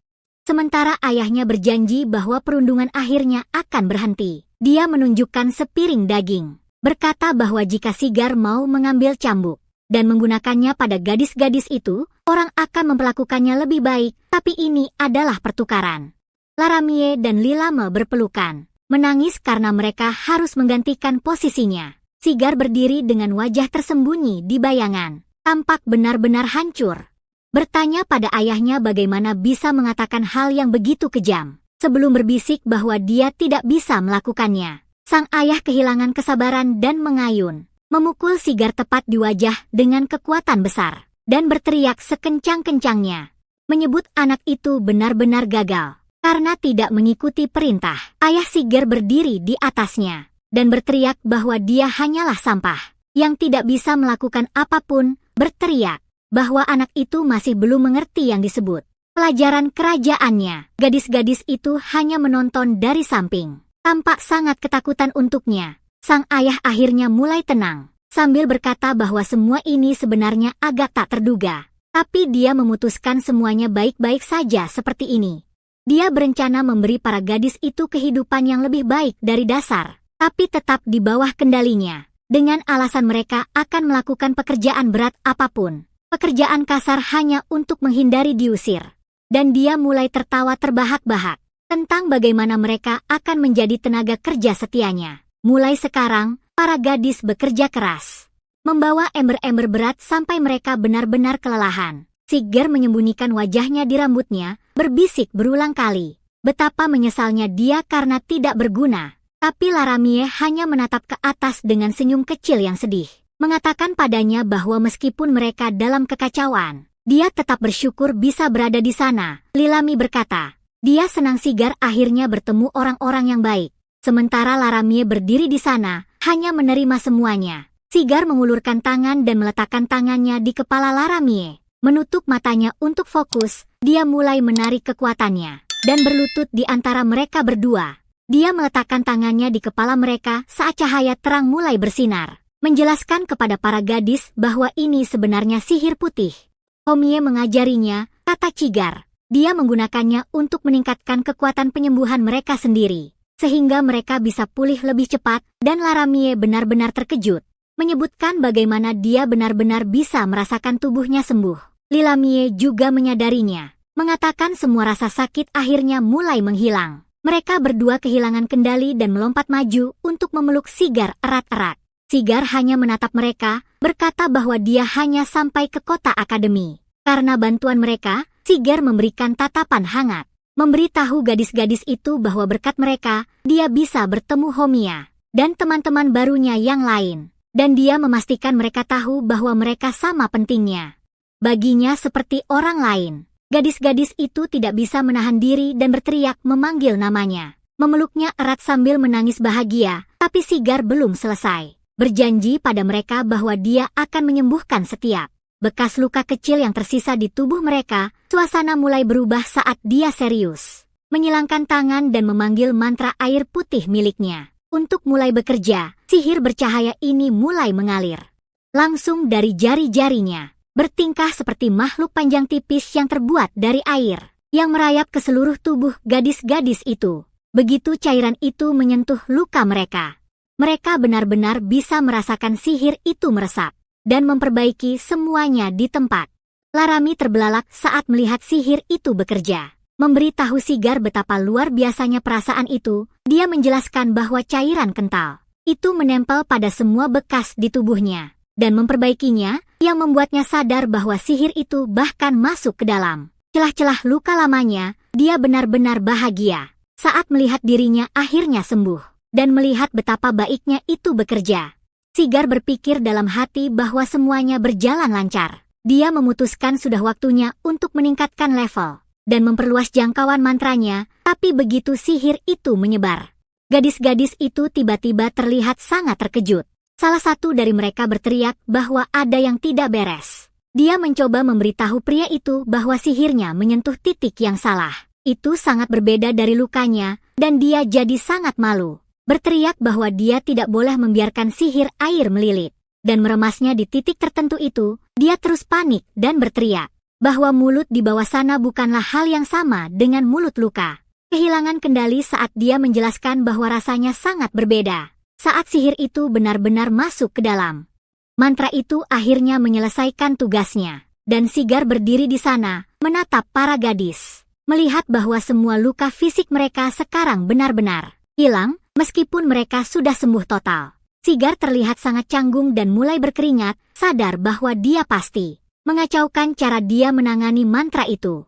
Sementara ayahnya berjanji bahwa perundungan akhirnya akan berhenti. Dia menunjukkan sepiring daging, berkata bahwa jika Sigar mau mengambil cambuk dan menggunakannya pada gadis-gadis itu, orang akan memperlakukannya lebih baik, tapi ini adalah pertukaran. Laramie dan Lilame berpelukan, menangis karena mereka harus menggantikan posisinya. Sigar berdiri dengan wajah tersembunyi di bayangan, tampak benar-benar hancur. Bertanya pada ayahnya bagaimana bisa mengatakan hal yang begitu kejam, sebelum berbisik bahwa dia tidak bisa melakukannya. Sang ayah kehilangan kesabaran dan mengayun, memukul Sigar tepat di wajah dengan kekuatan besar, dan berteriak sekencang-kencangnya, menyebut anak itu benar-benar gagal. Karena tidak mengikuti perintah, ayah Sigar berdiri di atasnya dan berteriak bahwa dia hanyalah sampah yang tidak bisa melakukan apapun, berteriak bahwa anak itu masih belum mengerti yang disebut pelajaran kerajaannya. Gadis-gadis itu hanya menonton dari samping, tampak sangat ketakutan untuknya. Sang ayah akhirnya mulai tenang, sambil berkata bahwa semua ini sebenarnya agak tak terduga, tapi dia memutuskan semuanya baik-baik saja seperti ini. Dia berencana memberi para gadis itu kehidupan yang lebih baik dari dasar, tapi tetap di bawah kendalinya, dengan alasan mereka akan melakukan pekerjaan berat apapun, pekerjaan kasar hanya untuk menghindari diusir. Dan dia mulai tertawa terbahak-bahak tentang bagaimana mereka akan menjadi tenaga kerja setianya. Mulai sekarang, para gadis bekerja keras, membawa ember-ember berat sampai mereka benar-benar kelelahan. Sigar menyembunyikan wajahnya di rambutnya, berbisik berulang kali betapa menyesalnya dia karena tidak berguna. Tapi Laramie hanya menatap ke atas dengan senyum kecil yang sedih. mengatakan padanya bahwa meskipun mereka dalam kekacauan, dia tetap bersyukur bisa berada di sana. Lilami berkata, dia senang Sigar akhirnya bertemu orang-orang yang baik. Sementara Laramie berdiri di sana, hanya menerima semuanya. Sigar mengulurkan tangan dan meletakkan tangannya di kepala Laramie. Menutup matanya untuk fokus, dia mulai menarik kekuatannya dan berlutut di antara mereka berdua. Dia meletakkan tangannya di kepala mereka saat cahaya terang mulai bersinar, menjelaskan kepada para gadis bahwa ini sebenarnya sihir putih. Homie mengajarinya, kata Cigar. Dia menggunakannya untuk meningkatkan kekuatan penyembuhan mereka sendiri, sehingga mereka bisa pulih lebih cepat, dan Laramie benar-benar terkejut, menyebutkan bagaimana dia benar-benar bisa merasakan tubuhnya sembuh. Lilamie juga menyadarinya, mengatakan semua rasa sakit akhirnya mulai menghilang. Mereka berdua kehilangan kendali dan melompat maju untuk memeluk Sigar erat-erat. Sigar hanya menatap mereka, berkata bahwa dia hanya sampai ke kota akademi. Karena bantuan mereka, Sigar memberikan tatapan hangat, memberitahu gadis-gadis itu bahwa berkat mereka, dia bisa bertemu Homia dan teman-teman barunya yang lain. Dan dia memastikan mereka tahu bahwa mereka sama pentingnya baginya seperti orang lain. Gadis-gadis itu tidak bisa menahan diri dan berteriak memanggil namanya. Memeluknya erat sambil menangis bahagia, tapi Sigar belum selesai. Berjanji pada mereka bahwa dia akan menyembuhkan setiap bekas luka kecil yang tersisa di tubuh mereka. Suasana mulai berubah saat dia serius, menyilangkan tangan dan memanggil mantra air putih miliknya. Untuk mulai bekerja, sihir bercahaya ini mulai mengalir langsung dari jari-jarinya, bertingkah seperti makhluk panjang tipis yang terbuat dari air, yang merayap ke seluruh tubuh gadis-gadis itu. Begitu cairan itu menyentuh luka mereka, mereka benar-benar bisa merasakan sihir itu meresap dan memperbaiki semuanya di tempat. Laramie terbelalak saat melihat sihir itu bekerja. Memberitahu Sigar betapa luar biasanya perasaan itu, dia menjelaskan bahwa cairan kental itu menempel pada semua bekas di tubuhnya dan memperbaikinya, yang membuatnya sadar bahwa sihir itu bahkan masuk ke dalam celah-celah luka lamanya. Dia benar-benar bahagia saat melihat dirinya akhirnya sembuh dan melihat betapa baiknya itu bekerja. Sigar berpikir dalam hati bahwa semuanya berjalan lancar. Dia memutuskan sudah waktunya untuk meningkatkan level dan memperluas jangkauan mantranya, tapi begitu sihir itu menyebar, gadis-gadis itu tiba-tiba terlihat sangat terkejut. Salah satu dari mereka berteriak bahwa ada yang tidak beres. Dia mencoba memberitahu pria itu bahwa sihirnya menyentuh titik yang salah. Itu sangat berbeda dari lukanya, dan dia jadi sangat malu. Berteriak bahwa dia tidak boleh membiarkan sihir air melilit dan meremasnya di titik tertentu itu. Dia terus panik dan berteriak bahwa mulut di bawah sana bukanlah hal yang sama dengan mulut luka. Kehilangan kendali saat dia menjelaskan bahwa rasanya sangat berbeda. Saat sihir itu benar-benar masuk ke dalam mantra itu, akhirnya menyelesaikan tugasnya. Dan Sigar berdiri di sana, menatap para gadis, melihat bahwa semua luka fisik mereka sekarang benar-benar hilang, meskipun mereka sudah sembuh total. Sigar terlihat sangat canggung dan mulai berkeringat, sadar bahwa dia pasti mengacaukan cara dia menangani mantra itu.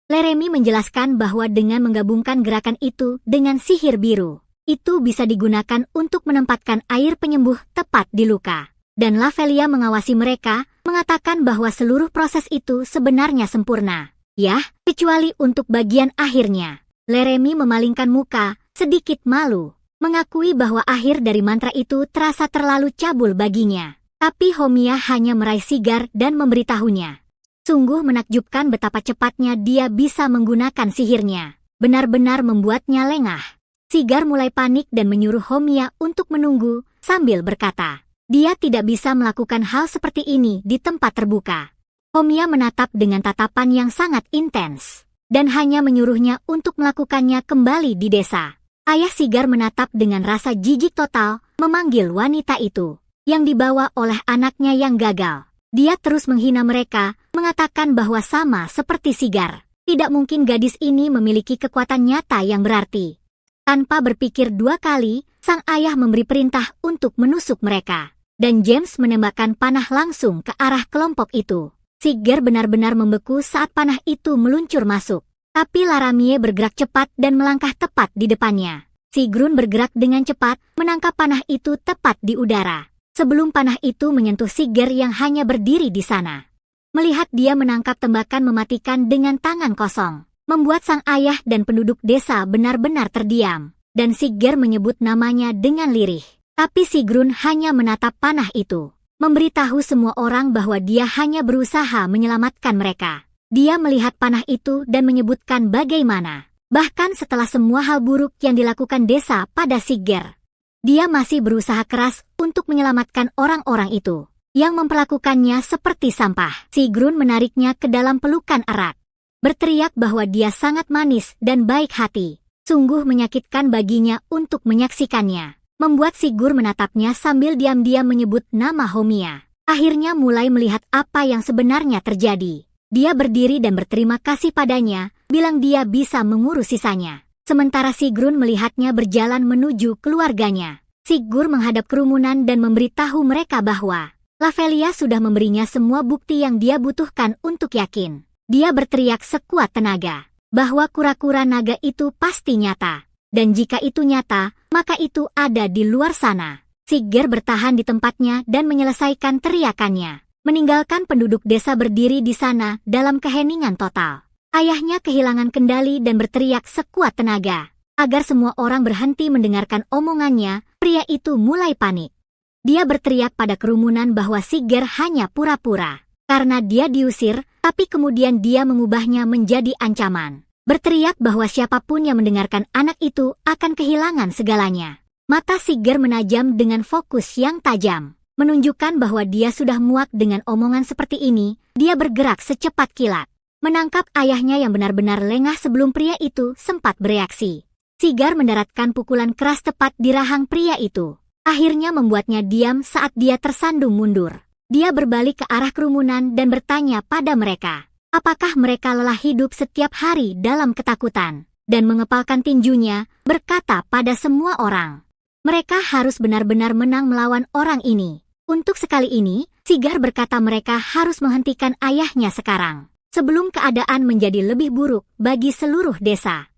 Laramie menjelaskan bahwa dengan menggabungkan gerakan itu dengan sihir biru, itu bisa digunakan untuk menempatkan air penyembuh tepat di luka. Dan Lavelia mengawasi mereka, mengatakan bahwa seluruh proses itu sebenarnya sempurna. Yah, kecuali untuk bagian akhirnya. Laramie memalingkan muka, sedikit malu, mengakui bahwa akhir dari mantra itu terasa terlalu cabul baginya. Tapi Homia hanya meraih Sigar dan memberitahunya. Sungguh menakjubkan betapa cepatnya dia bisa menggunakan sihirnya. Benar-benar membuatnya lengah. Sigar mulai panik dan menyuruh Homia untuk menunggu, sambil berkata, dia tidak bisa melakukan hal seperti ini di tempat terbuka. Homia menatap dengan tatapan yang sangat intens, dan hanya menyuruhnya untuk melakukannya kembali di desa. Ayah Sigar menatap dengan rasa jijik total, memanggil wanita itu, yang dibawa oleh anaknya yang gagal. Dia terus menghina mereka, mengatakan bahwa sama seperti Sigar, tidak mungkin gadis ini memiliki kekuatan nyata yang berarti. Tanpa berpikir dua kali, sang ayah memberi perintah untuk menusuk mereka, dan James menembakkan panah langsung ke arah kelompok itu. Sigar benar-benar membeku saat panah itu meluncur masuk. Tapi Laramie bergerak cepat dan melangkah tepat di depannya. Sigrun bergerak dengan cepat, menangkap panah itu tepat di udara. sebelum panah itu menyentuh Siger yang hanya berdiri di sana. Melihat dia menangkap tembakan mematikan dengan tangan kosong, membuat sang ayah dan penduduk desa benar-benar terdiam, dan Siger menyebut namanya dengan lirih. Tapi Sigrun hanya menatap panah itu, memberitahu semua orang bahwa dia hanya berusaha menyelamatkan mereka. Dia melihat panah itu dan menyebutkan bagaimana, bahkan setelah semua hal buruk yang dilakukan desa pada Siger, dia masih berusaha keras untuk menyelamatkan orang-orang itu, yang memperlakukannya seperti sampah. Sigrun menariknya ke dalam pelukan erat, berteriak bahwa dia sangat manis dan baik hati. Sungguh menyakitkan baginya untuk menyaksikannya. Membuat Sigur menatapnya sambil diam-diam menyebut nama Homia. Akhirnya mulai melihat apa yang sebenarnya terjadi. Dia berdiri dan berterima kasih padanya, bilang dia bisa mengurus sisanya. Sementara Sigrun melihatnya berjalan menuju keluarganya. Sigur menghadap kerumunan dan memberitahu mereka bahwa Lavelia sudah memberinya semua bukti yang dia butuhkan untuk yakin. Dia berteriak sekuat tenaga bahwa kura-kura naga itu pasti nyata. Dan jika itu nyata, maka itu ada di luar sana. Siger bertahan di tempatnya dan menyelesaikan teriakannya, meninggalkan penduduk desa berdiri di sana dalam keheningan total. Ayahnya kehilangan kendali dan berteriak sekuat tenaga. Agar semua orang berhenti mendengarkan omongannya, pria itu mulai panik. Dia berteriak pada kerumunan bahwa Siger hanya pura-pura. Karena dia diusir, tapi kemudian dia mengubahnya menjadi ancaman. Berteriak bahwa siapapun yang mendengarkan anak itu akan kehilangan segalanya. Mata Siger menajam dengan fokus yang tajam, menunjukkan bahwa dia sudah muak dengan omongan seperti ini. Dia bergerak secepat kilat, menangkap ayahnya yang benar-benar lengah sebelum pria itu sempat bereaksi. Siger mendaratkan pukulan keras tepat di rahang pria itu, akhirnya membuatnya diam saat dia tersandung mundur. Dia berbalik ke arah kerumunan dan bertanya pada mereka, apakah mereka lelah hidup setiap hari dalam ketakutan? Dan mengepalkan tinjunya, berkata pada semua orang, mereka harus benar-benar menang melawan orang ini. Untuk sekali ini, Siger berkata mereka harus menghentikan ayahnya sekarang, sebelum keadaan menjadi lebih buruk bagi seluruh desa.